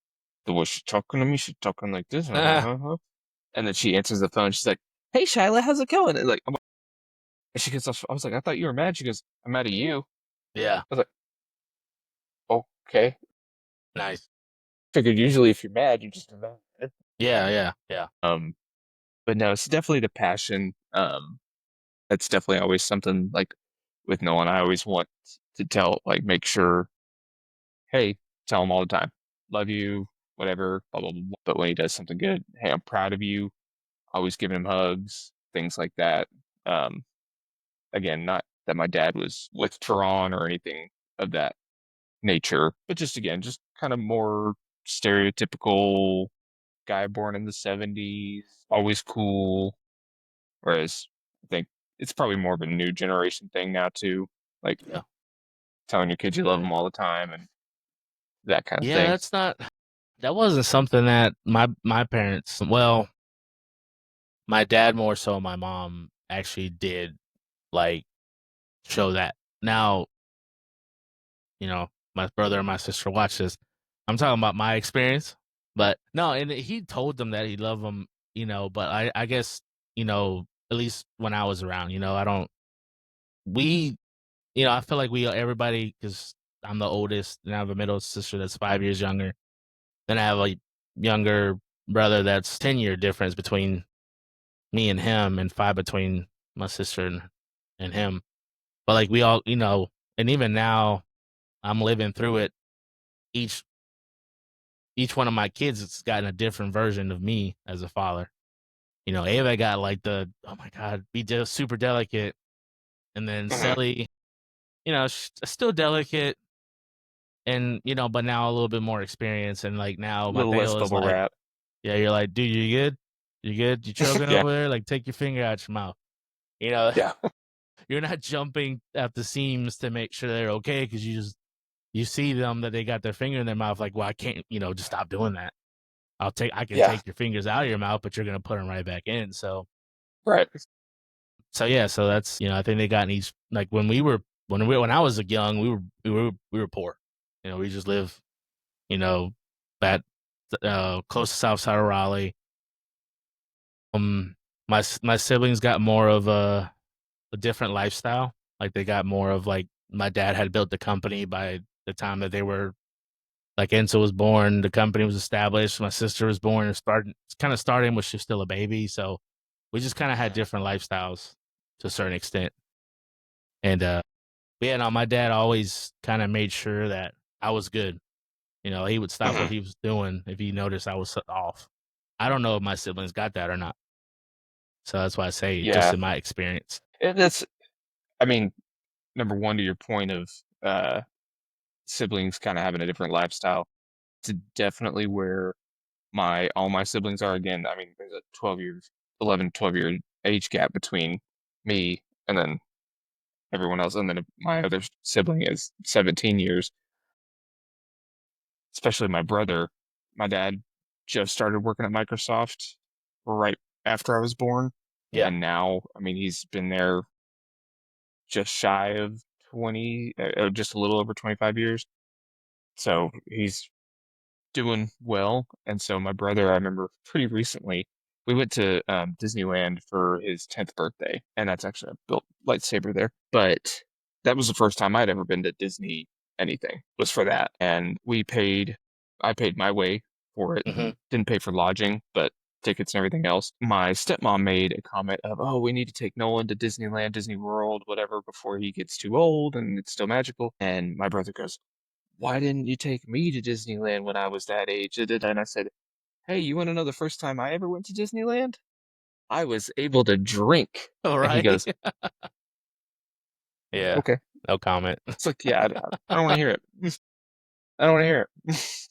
the way she's talking to me. She's talking like this, and then she answers the phone. She's like, "Hey, Shyla, how's it going?" And and she gets off. I was like, "I thought you were mad." She goes, "I'm mad at you." yeah, I was like, "Okay." nice. Figured usually if you're mad, you just are mad. Yeah, yeah, yeah, But no, it's definitely the passion. That's definitely always something like with Nolan. I always want to tell, like, make sure, hey, tell him all the time, love you, whatever, blah blah blah. But when he does something good, hey, I'm proud of you. Always giving him hugs, things like that. Um, Again, not that my dad was withdrawn or anything of that nature, but just again, just kind of more stereotypical guy born in the 70s, always cool. Whereas I think it's probably more of a new generation thing now too, like yeah. telling your kids you love them all the time and that kind of Yeah, thing. that wasn't something that my parents. Well, my dad more so. My mom actually did like show that. Now, my brother and my sister watch this. I'm talking about my experience, but no, and he told them that he loved them, but I guess, at least when I was around, I don't, we, I feel like everybody, because I'm the oldest and I have a middle sister that's 5 years younger. Then I have a younger brother that's 10-year difference between me and him and five between my sister and him. But like we all, and even now I'm living through it. Each each one of my kids has gotten a different version of me as a father. Ava got like oh my God, be just super delicate. And then Mhm. Sally, she's still delicate and, but now a little bit more experience. And like now A little less Mateo is bubble like, wrap. yeah, you're like, dude, you good? You good? You choking Yeah, over there? Like take your finger out your mouth. You know, yeah, you're not jumping at the seams to make sure they're okay because you see them that they got their finger in their mouth. Like, well, I can't, just stop doing that. I can Yeah. take your fingers out of your mouth, but you're gonna put them right back in. Right. So yeah, so that's I think they got in each like when I was young, we were poor. We just live, you know, that close to South side of Raleigh. My siblings got more of a different lifestyle. Like they got more of like my dad had built the company by the time that they were like Enzo was born, the company was established. My sister was born and starting when she was still a baby. So we just kind of had different lifestyles to a certain extent. And but yeah, no, my dad always kind of made sure that I was good. He would stop what Mhm. he was doing if he noticed I was off. I don't know if my siblings got that or not. So that's why I say, just Yeah. in my experience. And that's, I mean, number one, to your point of uh, siblings kind of having a different lifestyle, it's definitely where all my siblings are. Again, I mean, there's a 11, 12-year age gap between me and then everyone else. And then my other sibling is 17 years, especially my brother. My dad just started working at Microsoft right after I was born. Yeah. And now, I mean, he's been there just shy of 20, just a little over 25 years. So he's doing well. And so my brother, I remember pretty recently, we went to Disneyland for his 10th birthday, and that's actually a built lightsaber there. But that was the first time I'd ever been to Disney anything, was for that. And I paid my way for it, Hmm. didn't pay for lodging, but tickets and everything else. My stepmom made a comment of, oh, we need to take Nolan to Disneyland, Disney World, whatever, before he gets too old and it's still magical. And my brother goes, why didn't you take me to Disneyland when I was that age? And I said, hey, you want to know the first time I ever went to Disneyland? I was able to drink. All And he right. goes, Yeah. okay. No comment. It's like, yeah, I don't want to hear it. I don't want to hear it.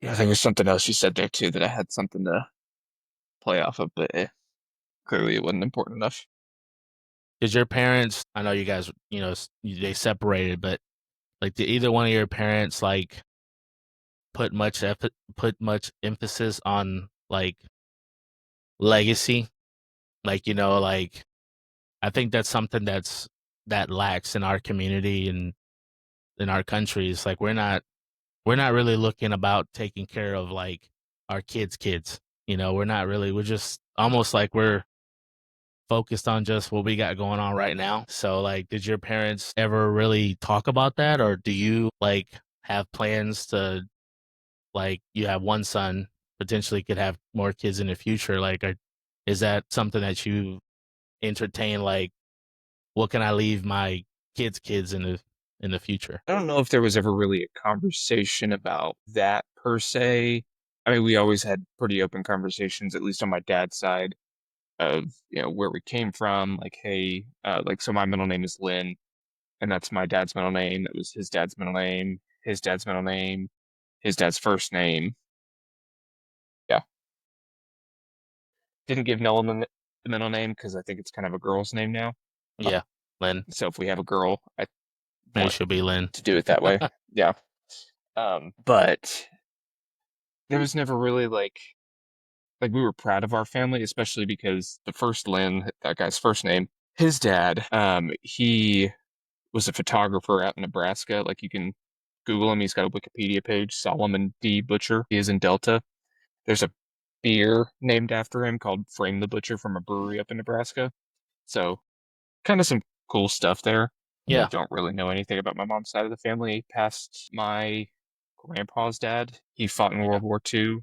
Yeah, I think there's something else you said there too that I had something to play off of, but clearly it wasn't important enough. Did your parents? I know you guys, they separated, but like, did either one of your parents like put much emphasis on like legacy? Like, like I think that's something that lacks in our community and in our country. It's like we're not really looking about taking care of like our kids. We're just almost like we're focused on just what we got going on right now. So like, did your parents ever really talk about that, or do you like have plans to like you have one son potentially could have more kids in the future? Like, is that something that you entertain? Like, what can I leave my kids in the future? I don't know if there was ever really a conversation about that per se. I mean, we always had pretty open conversations, at least on my dad's side, of where we came from. Like, hey, like so my middle name is Lynn, and that's my dad's middle name. That was his dad's middle name, his dad's middle name, his dad's first name. Yeah, didn't give Nolan the middle name because I think it's kind of a girl's name now. Yeah, Lynn. So if we have a girl, I Maybe want she'll be Lynn. to do it that way. Yeah. But there was never really like we were proud of our family, especially because the first Lynn, that guy's first name, his dad, he was a photographer out in Nebraska. Like you can Google him. He's got a Wikipedia page, Solomon D. Butcher. He is in Delta. There's a beer named after him called Frame the Butcher from a brewery up in Nebraska. So kind of some cool stuff there. Yeah. Don't really know anything about my mom's side of the family past my grandpa's dad. He fought in Yeah. World War II,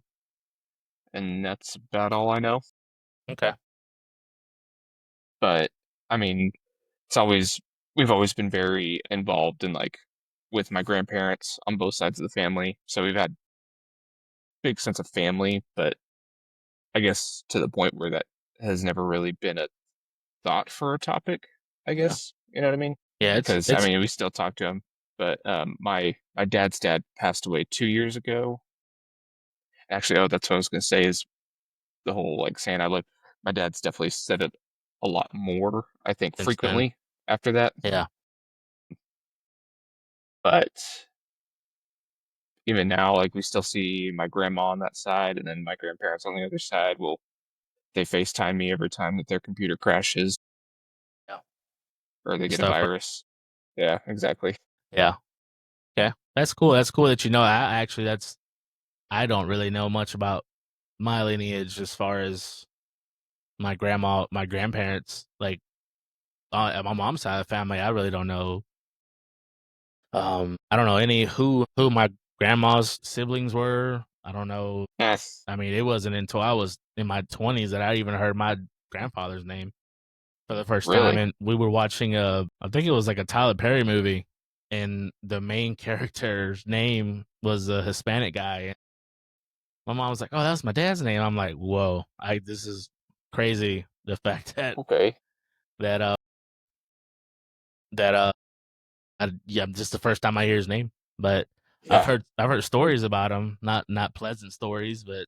and that's about all I know. Okay. But I mean, it's always we've always been very involved in like with my grandparents on both sides of the family. So we've had big sense of family, but I guess to the point where that has never really been a thought for a topic, I Yeah. guess. You know what I mean? Yeah. It's Because I it's mean, we still talk to him, but my dad's dad passed away 2 years ago. Actually, oh, that's what I was gonna say is the whole like saying I live. My dad's definitely said it a lot more, I think, since then. frequently after that. Yeah, But even now, like we still see my grandma on that side and then my grandparents on the other side. Well, they FaceTime me every time that their computer crashes yeah, or they get a stuff. virus. Yeah, exactly. Yeah, okay, that's cool. That's cool that you know. I actually, that's I don't really know much about my lineage as far as my grandma, my grandparents. Like at my mom's side of the family, I really don't know. I don't know any who my grandma's siblings were. I don't know. Yes. I mean, it wasn't until I was in my 20s that I even heard my grandfather's name for the first time. Really? And we were watching I think it was like a Tyler Perry movie, and the main character's name was a Hispanic guy. My mom was like, "Oh, that's my dad's name." I'm like, "Whoa, this is crazy." The fact Okay. that that yeah, just the first time I hear his name, but Yeah. I've heard stories about him, not pleasant stories, but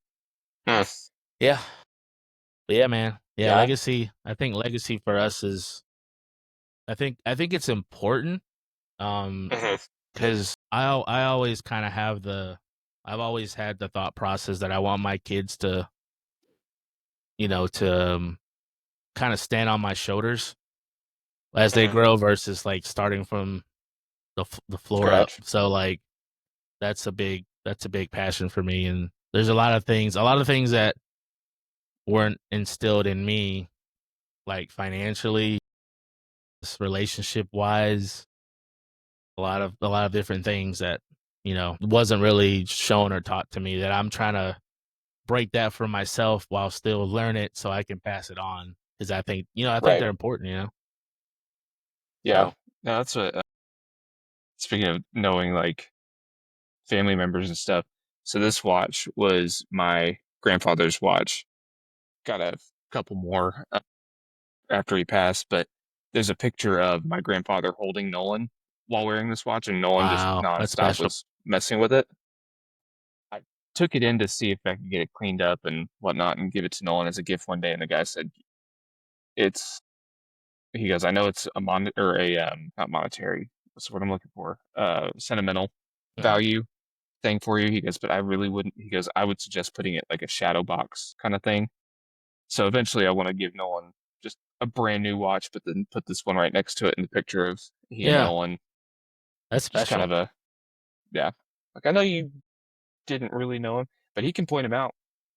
Yes. yeah, but yeah, man, yeah, Yeah. legacy. I think legacy for us is, I think it's important, Mhm. because I always kind of have I've always had the thought process that I want my kids to, to kind of stand on my shoulders as they Mhm. grow versus like starting from the floor up. Scratch. So like that's a big passion for me, and there's a lot of things that weren't instilled in me, like financially, relationship wise, a lot of different things that wasn't really shown or taught to me, that I'm trying to break that for myself while still learn it so I can pass it on, because I think Right. they're important, Yeah. so No, that's what speaking of knowing like family members and stuff. So this watch was my grandfather's watch. Got a couple more after he passed, but there's a picture of my grandfather holding Nolan while wearing this watch, and Nolan just wow, that's nonstop special. was messing with it. I took it in to see if I could get it cleaned up and whatnot and give it to Nolan as a gift one day, and the guy said, "It's." He goes, "I know it's a or a not monetary. That's what I'm looking for. Sentimental Mhm. value thing for you." He goes, "But I really wouldn't." He goes, "I would suggest putting it like a shadow box kind of thing." So eventually, I want to give Nolan just a brand new watch, but then put this one right next to it in the picture of he and Yeah, Nolan. that's Just kind special. of a yeah. Like I know you didn't really know him, but he can point him out.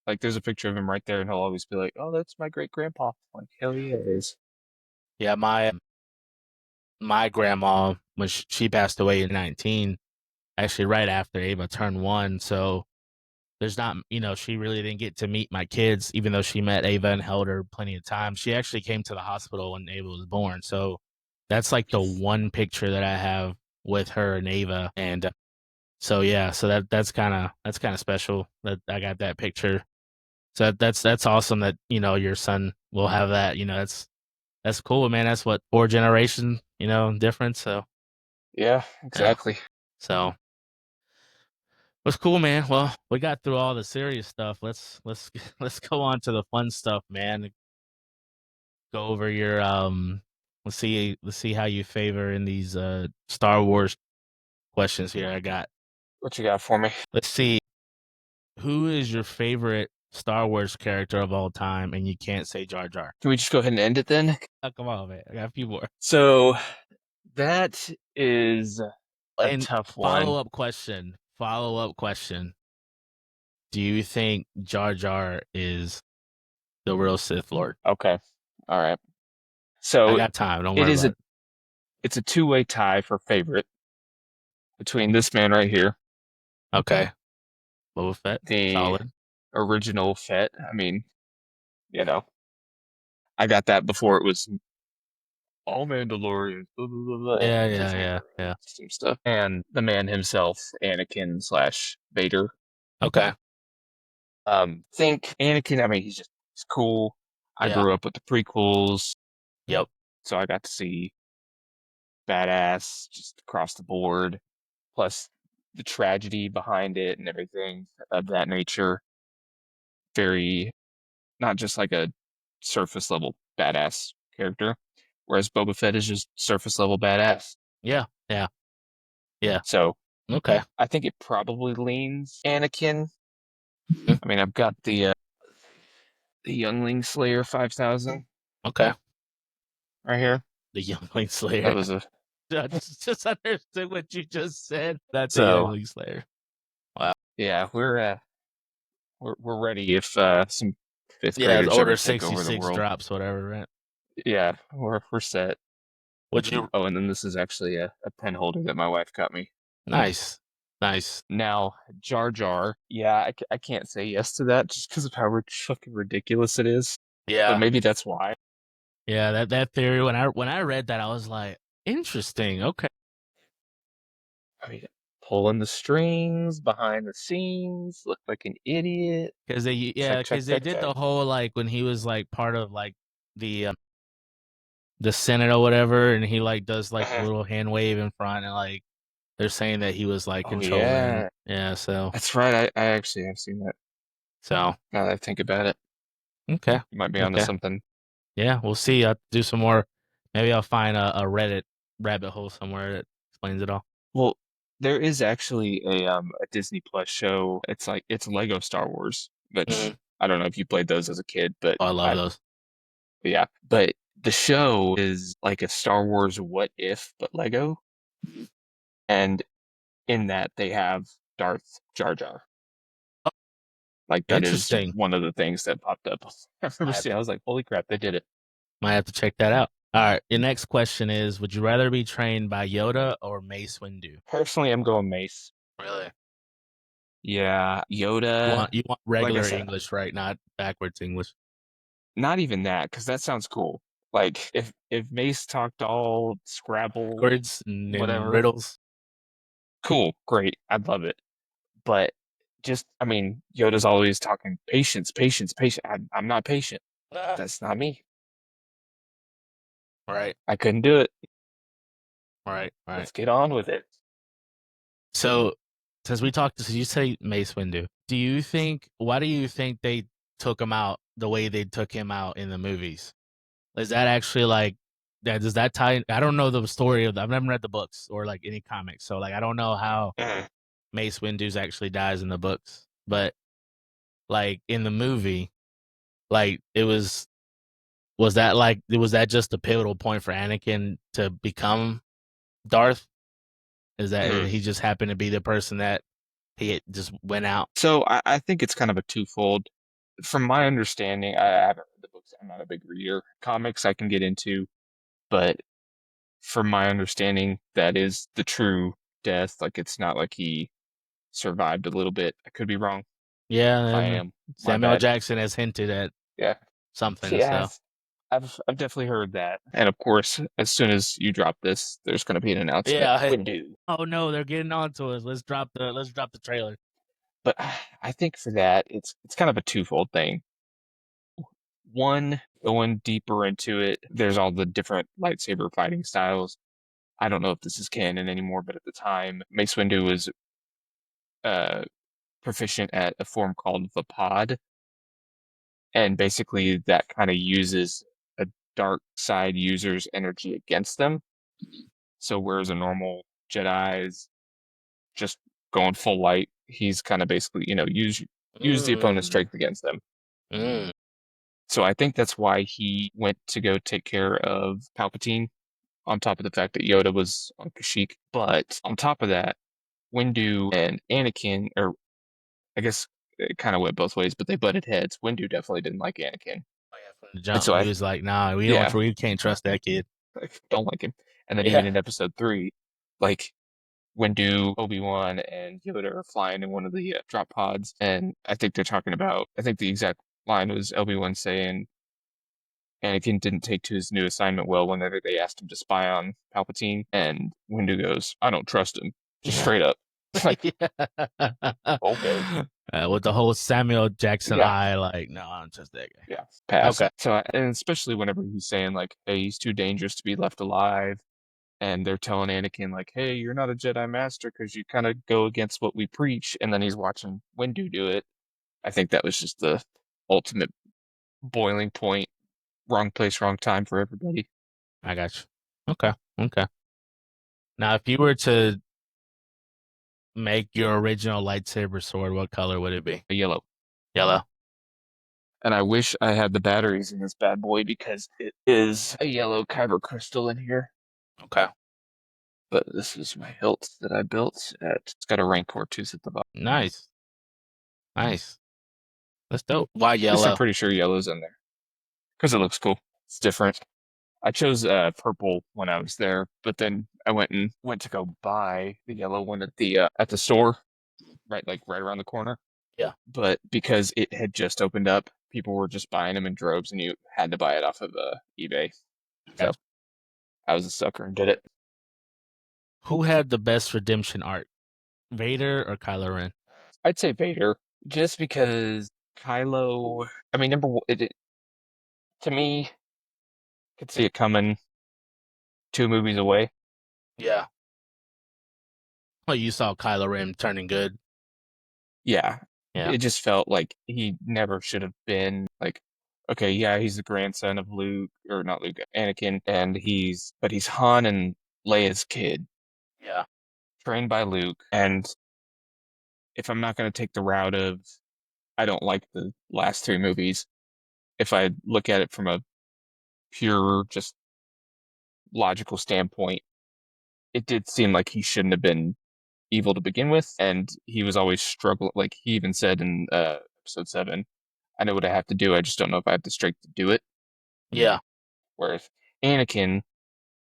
Like there's a picture of him right there, and he'll always be like, "Oh, that's my great grandpa." Like hell yeah, it is. Yeah, my grandma, when she passed away in 19, actually right after Ava turned 1, so there's not, she really didn't get to meet my kids, even though she met Ava and held her plenty of times. She actually came to the hospital when Ava was born, so that's like the one picture that I have with her and Ava, and so yeah, so that's kind of special that I got that picture. So that's awesome that your son will have that. That's cool, man. That's what, 4 generation difference. So Yeah, yeah, exactly. so was cool, man. Well, we got through all the serious stuff. Let's let's go on to the fun stuff, man. Go over your let's see how you favor in these Star Wars questions here I got. What you got for me? Let's see. Who is your favorite Star Wars character of all time? And you can't say Jar Jar. Can we just go ahead and end it then? Oh, come on, man. I got a few more. So that is a And tough one. follow up question. Do you think Jar Jar is the real Sith Lord? Okay. All right. I So got time. Don't it worry is about a it. it's a two-way tie for favorite between this man right here, Okay. Boba Fett. the Solid. original Fett. I mean, you know, I got that before it was all Mandalorians, blah, blah, blah, blah, and Yeah, yeah, different yeah, yeah. some stuff. And the man himself, Anakin slash Vader. Okay. Think Anakin. I mean, he's cool. I Yeah. grew up with the prequels, Yep. so I got to see badass just across the board. Plus the tragedy behind it and everything of that nature. Very not just like a surface level badass character, whereas Boba Fett is just surface level badass. Yeah, yeah, yeah. So Okay. I think it probably leans Anakin. Mhm. I mean, I've got the Youngling Slayer 5000 Okay. right here. The Youngling That Slayer. was a I just understood what you just said. That's a so Youngling Slayer. Wow. yeah, we're ready if some fifth Yeah, as graders ever Order take over the 66 world. drops, whatever, right? Yeah, we're set. Would you? Oh, and then this is actually a pen holder that my wife got me. Nice. Nice. Now, Jar Jar, yeah, I can't say yes to that just because of how fucking ridiculous it is. But Yeah. maybe that's why. Yeah, that theory when I read that I was like, interesting. Okay. I mean, pulling the strings behind the scenes, look like an idiot. Cuz they Check, yeah, check, cuz they check, did check. the whole like when he was like part of like the the Senate or whatever and he like does like the Uh-huh. little hand wave in front and like they're saying that he was like Oh controlling. yeah, Yeah, that's right. I actually have seen that. so Now that I think about it, okay. you might be onto Okay. something. Yeah, we'll see. I'll do some more. Maybe I'll find a Reddit rabbit hole somewhere that explains it all. Well, there is actually a Disney Plus show. It's Lego Star Wars, which Mhm. I don't know if you played those as a kid, but Oh, I love I those. yeah. But the show is like a Star Wars What If, but Lego. And in that they have Darth Jar Jar. Oh, Like that is interesting. one of the things that popped up. I remember I have seeing, I was like, holy crap, they did it. Might have to check that out. All right. Your next question is: would you rather be trained by Yoda or Mace Windu? Personally, I'm going Mace. Really? Yeah, You Yoda. want Like I regular said, English, right? Not backwards English. not even that, because that sounds cool. Like if Mace talked all Scrabble, Backwards and whatever, riddles. cool, great, I'd love it. But just, I mean, Yoda's always talking patience, patience, patience. I'm not patient. Ah. That's not me. Right. I couldn't do it. Right. Right. Let's get on with it. So, since we talked, so you say Mace Windu. Why do you think they took him out the way they took him out in the movies? Is that actually like that? Does that tie? I don't know the story of. I've never read the books or like any comics, so like I don't know how Mhm. Mace Windu's actually dies in the books. But like in the movie, like was that just a pivotal point for Anakin to become Darth? Is that Mhm. he just happened to be the person that just went out? So I think it's kind of a twofold. From my understanding, I haven't read the books. I'm not a big reader. Comics I can get into, but from my understanding, that is the true death. Like it's not like he survived a little bit. I could be wrong. Yeah, If I and am, my Samuel bad. Jackson has hinted at Yeah. something. So Yes. I've definitely heard that. And of course, as soon as you drop this, there's going to be an announcement. yeah. Windu. Oh no, they're getting on to us. Let's drop the trailer. But I think for that, it's kind of a twofold thing. One, going deeper into it, there's all the different lightsaber fighting styles. I don't know if this is canon anymore, but at the time, Mace Windu was uh, proficient at a form called the Pod, and basically that kind of uses a dark side user's energy against them. So whereas a normal Jedi is just going full light, he's kind of basically, use the opponent's Mm, strength against them. mm. So I think that's why he went to go take care of Palpatine, on top of the fact that Yoda was on Kashyyyk. But on top of that, Windu and Anakin, or I guess it kind of went both ways, but they butted heads. Windu definitely didn't like Anakin. Oh, yeah, from the And jump, so he was like, "Nah, yeah, we can't trust that kid." don't like him. And then even Yeah, in episode three, like Windu, Obi-Wan, and Yoda are flying in one of the drop pods. And I think they're talking about, I think the exact line was Obi-Wan saying, Anakin didn't take to his new assignment well whenever they asked him to spy on Palpatine. And Windu goes, I don't trust him. Just yeah, straight up. Like, yeah. okay. With the whole Samuel Jackson Yeah. eye, like, no, I don't trust that guy. Yeah. Pass. Okay. So, and especially whenever he's saying, like, hey, he's too dangerous to be left alive. And they're telling Anakin, like, hey, you're not a Jedi Master because you kind of go against what we preach. And then he's watching Windu do it. I think that was just the ultimate boiling point. wrong place, wrong time for everybody. I got you. Okay. Okay. Now, if you were to make your original lightsaber sword, what color would it be? A yellow. Yellow. And I wish I had the batteries in this bad boy because it is a yellow kyber crystal in here. Okay. But this is my hilt that I built. It's got a Rancor tooth at the bottom. Nice. Nice. That's dope. Why At least I'm yellow? pretty sure yellow's in there because it looks cool. It's different. I chose purple when I was there, but then I went to go buy the yellow one at the store, right around the corner. Yeah. But because it had just opened up, people were just buying them in droves, and you had to buy it off of eBay. So Gotcha. I was a sucker and did it. Who had the best redemption arc? Vader or Kylo Ren? I'd say Vader, just because Kylo. I mean, number one, to me, could see it coming 2 movies away. Yeah. Well, you saw Kylo Ren turning good. Yeah, Yeah. it just felt like he never should have been like. Okay, yeah, he's the grandson of Luke, or not Luke, Anakin, and he's Han and Leia's kid, Yeah. trained by Luke. And if I'm not going to take the route of I don't like the last 3 movies, if I look at it from a pure, just logical standpoint, it did seem like he shouldn't have been evil to begin with, and he was always struggling. Like he even said in episode 7, I know what I have to do. I just don't know if I have the strength to do it. Yeah. Whereas Anakin,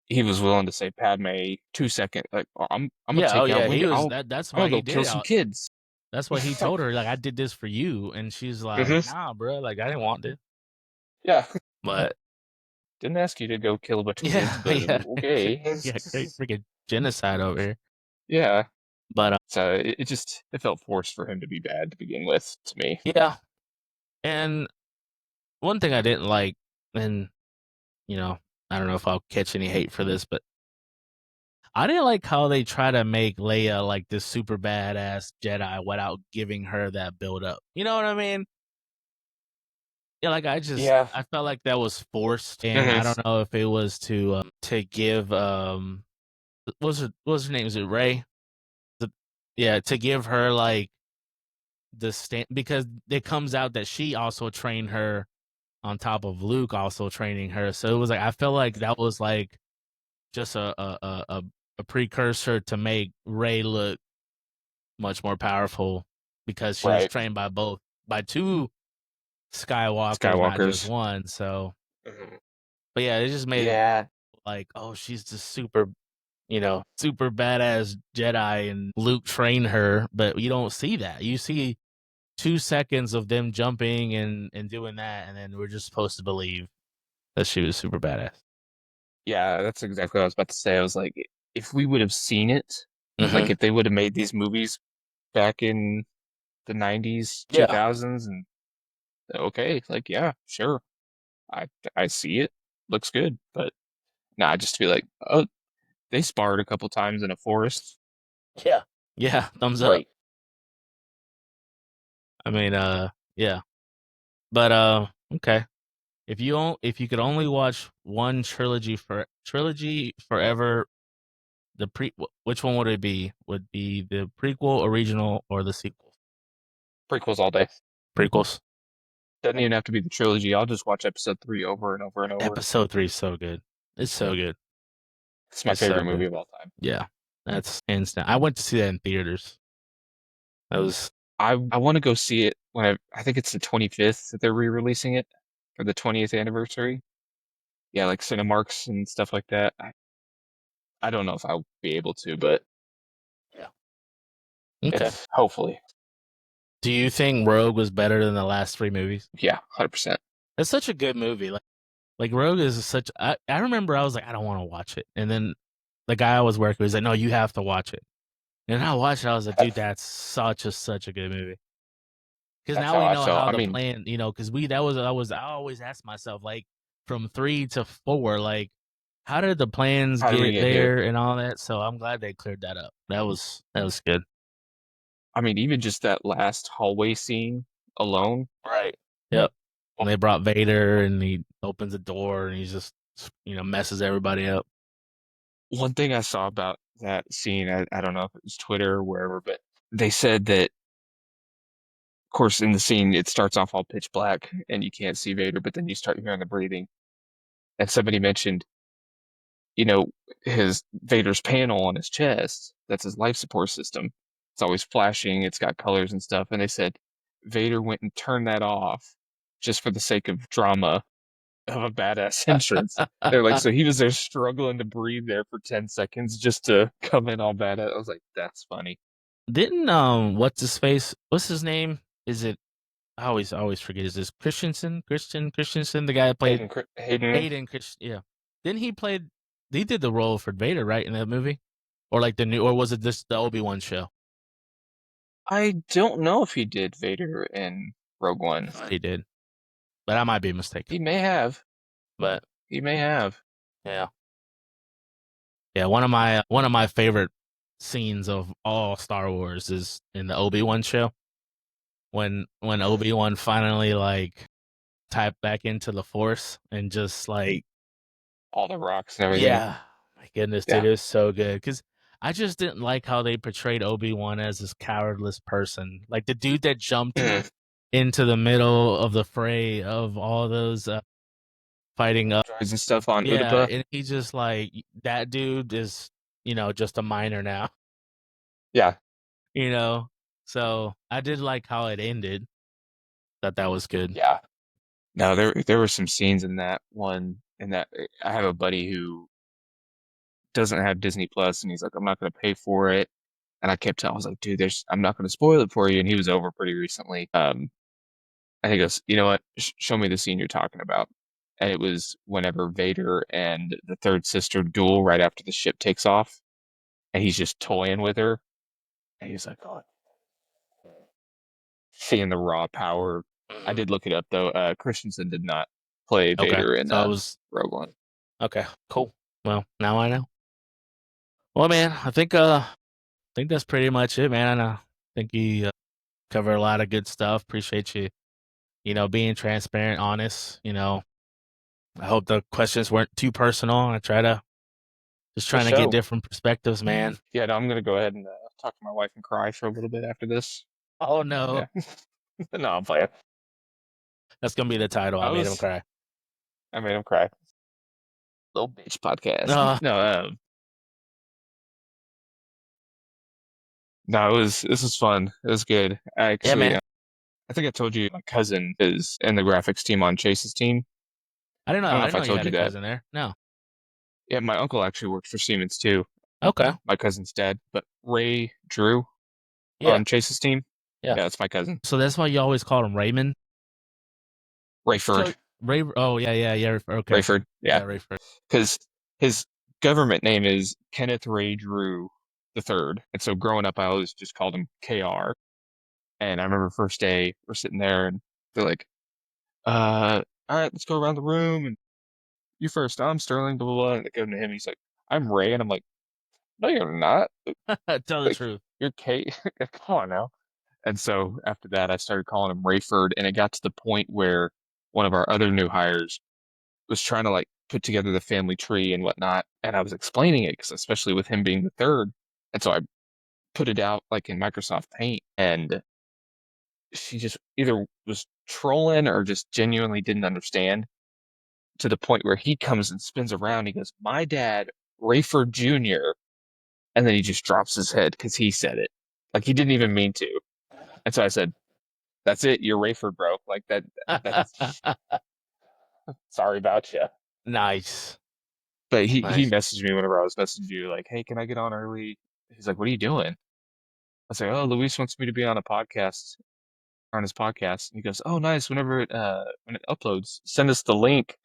he was willing to say, Padme, 2 second, like "Oh, I'm gonna Yeah. Oh take out yeah. He Wicket. was that's I'm why gonna he go did kill it. some kids. That's why he told her, like, I did this for you. And she's like, Hmm. nah, bro. Like, I didn't want this. Yeah, But didn't ask you to go kill a bunch of kids, yeah, but yeah. okay. Yeah, great freaking genocide over here. Yeah. But So it felt forced for him to be bad to begin with to me. yeah. And one thing I didn't like, and you know, I don't know if I'll catch any hate for this, but I didn't like how they try to make Leia like this super badass Jedi without giving her that build up. You know what I mean? Yeah, like Yeah. I felt like that was forced, and I Hmm. don't know if it was to give what's her name? Is it Ray? The, yeah, to give her like the stand, because it comes out that she also trained her on top of Luke also training her. So it was like I felt like that was like just a precursor to make Ray look much more powerful because she was Right. trained by two Skywalkers, not just Skywalkers. one. So, Mhm. but yeah, it just made it Yeah. like, oh, she's just super, super badass Jedi, and Luke trained her, but you don't see that. You see 2 seconds of them jumping and doing that, and then we're just supposed to believe that she was super badass. Yeah, that's exactly what I was about to say. I was like, if we would have seen it, like Hmm. if they would have made these movies back in the 90s, Yeah, 2000s, and okay, like, yeah, sure. I I see it. Looks good. But nah, just to be like, oh, they sparred a couple times in a forest. yeah, yeah. Thumbs up. Great. I mean, yeah, but okay. If you could only watch one trilogy forever, which one would it be? Would be the prequel, original, or the sequel? Prequels all day. Prequels. Doesn't even have to be the trilogy. I'll just watch episode 3 over and over and over. Episode 3 is so good. It's so good. It's my It's so favorite movie good. of all time. Yeah, that's instant. I went to see that in theaters. That was I want to go see it when I think it's the 25th that they're re-releasing it for the 20th anniversary. Yeah, like Cinemarks and stuff like that. I don't know if I'll be able to, but yeah. Okay. it's hopefully. Do you think Rogue was better than the last three movies? Yeah, 100%. It's such a good movie. Like Rogue is such. I remember I was like, I don't want to watch it, and then the guy I was working with was like, no, you have to watch it. And I watched it. I was like, dude, That's that's such a good movie. Because that's now how we I know felt. how I the mean, plan, because I always ask myself, like, from 3 to 4, like, how did the plans how did we get get here? there and all that? So I'm glad they cleared that up. That was good. I mean, even just that last hallway scene alone, Right. Yep. And they brought Vader, and he opens the door, and he just messes everybody up. One thing I saw about that scene, I don't know if it was Twitter or wherever, but they said that, of course, in the scene, it starts off all pitch black and you can't see Vader, but then you start hearing the breathing. And somebody mentioned, you know, his Vader's panel on his chest, that's his life support system. It's always flashing, it's got colors and stuff. And they said Vader went and turned that off just for the sake of drama of a badass entrance. They're like, so he was there struggling to breathe there for 10 seconds just to come in all badass. I was like, that's funny. Didn't what's his face? What's his name? Is it? I always forget. Is this Christensen, the guy that played Hayden. Hayden Christian? Yeah. Didn't he play? He did the role for Vader, right, in that movie, or like the new, or was it this the Obi-Wan show? I don't know if he did Vader in Rogue One. He did, but I might be mistaken. He may have. But He may have. yeah, yeah. One of my favorite scenes of all Star Wars is in the Obi-Wan show when Obi-Wan finally like typed back into the Force and just like All the rocks and everything. yeah, my goodness, dude, Yeah. it was so good because I just didn't like how they portrayed Obi-Wan as this cowardless person, like the dude that jumped Mm. into the middle of the fray of all those fighting up. Droids and stuff on Yeah, Utapau. and he just like that dude is just a minor now, Yeah. you know. So I did like how it ended. That was good. Yeah. No, there were some scenes in that one, and that I have a buddy who doesn't have Disney Plus, and he's like, I'm not going to pay for it. And I kept telling, I was like, dude, I'm not going to spoil it for you. And he was over pretty recently. And he goes, you know what? Show me the scene you're talking about. And it was whenever Vader and the third sister duel right after the ship takes off, and he's just toying with her. And he's like, oh, seeing the raw power. I Mhm. did look it up though. Christensen did not play Okay, Vader in so I was Rogue One. okay. Cool. Well, now I know. Well, man, I think that's pretty much it, man. I think you covered a lot of good stuff. Appreciate you, being transparent, honest. I hope the questions weren't too personal. I For trying to get sure. different perspectives, man. Yeah, no, I'm gonna go ahead and talk to my wife and cry for a little bit after this. Oh no, Yeah. No, I'm playing. that's gonna be the title. I made him cry. I made him cry. Little bitch podcast. Uh, No, no, this was fun. It was good. yeah, man. I think I told you my cousin is in the graphics team on Chase's team. I didn't know. I don't know I if didn't I know you told had you a that. cousin there. No. Yeah, my uncle actually works for Siemens too. Okay. My cousin's dad, but Ray Drew Yeah. on Chase's team. Yeah. Yeah, that's my cousin. So that's why you always called him Raymond. Rayford. So, Ray. Oh yeah. Okay. Rayford. Yeah, Yeah, Rayford. because his government name is Kenneth Ray Drew the third, and so growing up, I always just called him KR. And I remember first day we're sitting there, and they're like, all right, let's go around the room, and you first. I'm Sterling, blah blah blah." And they go to him. He's like, I'm Ray, and I'm like, no, you're not. Tell the Like, truth. you're Kate. Come on now. And so after that, I started calling him Rayford, and it got to the point where one of our other new hires was trying to like put together the family tree and whatnot, and I was explaining it because especially with him being the third, and so I put it out like in Microsoft Paint, and she just either was trolling or just genuinely didn't understand to the point where he comes and spins around. He goes, "My dad, Rayford Jr." And then he just drops his head because he said it. Like he didn't even mean to. And so I said, "That's it. You're Rayford, bro. Like that. That's sorry about you." Nice. But he Nice. messaged me whenever I was messaging you, like, "Hey, can I get on early?" He's like, "What are you doing?" I say, "Oh, Luis wants me to be on a podcast, on his podcast." And he goes, "Oh, nice. When it uploads, send us the link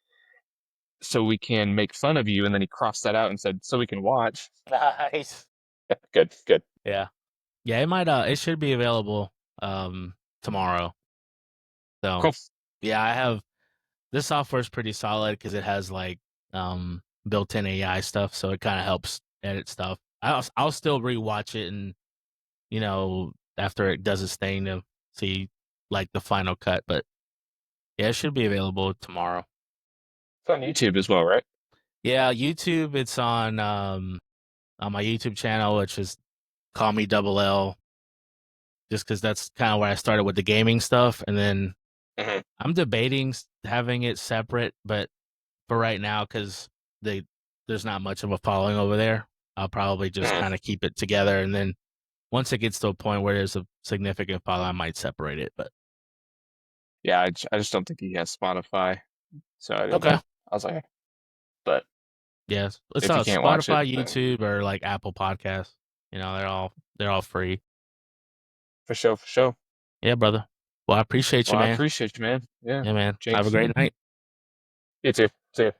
so we can make fun of you." And then he crossed that out and said, "So we can watch." Nice. Yeah, good, good. Yeah. Yeah, it should be available tomorrow. So, Cool. yeah, I have this software is pretty solid because it has like built-in AI stuff, so it kind of helps edit stuff. I'll still rewatch it and after it does its thing to see like the final cut, but Yeah, it should be available tomorrow. It's on YouTube as well, right? Yeah, YouTube. It's on my YouTube channel, which is Call Me Double L. Just because that's kind of where I started with the gaming stuff, and then Hmm. I'm debating having it separate, but for right now, because they there's not much of a following over there, I'll probably just Hmm. kind of keep it together, and then once it gets to a point where there's a significant following, I might separate it. But Yeah, I just don't think he has Spotify, so I didn't. okay, I was like, but yes, it's if on you can't watch it, Spotify, then YouTube, or like Apple Podcasts. They're all free. for sure, for sure. Yeah, brother. Well, I appreciate Well, you, I man. appreciate you, man. Yeah, Yeah, man. Have a James. great night. You too. See ya.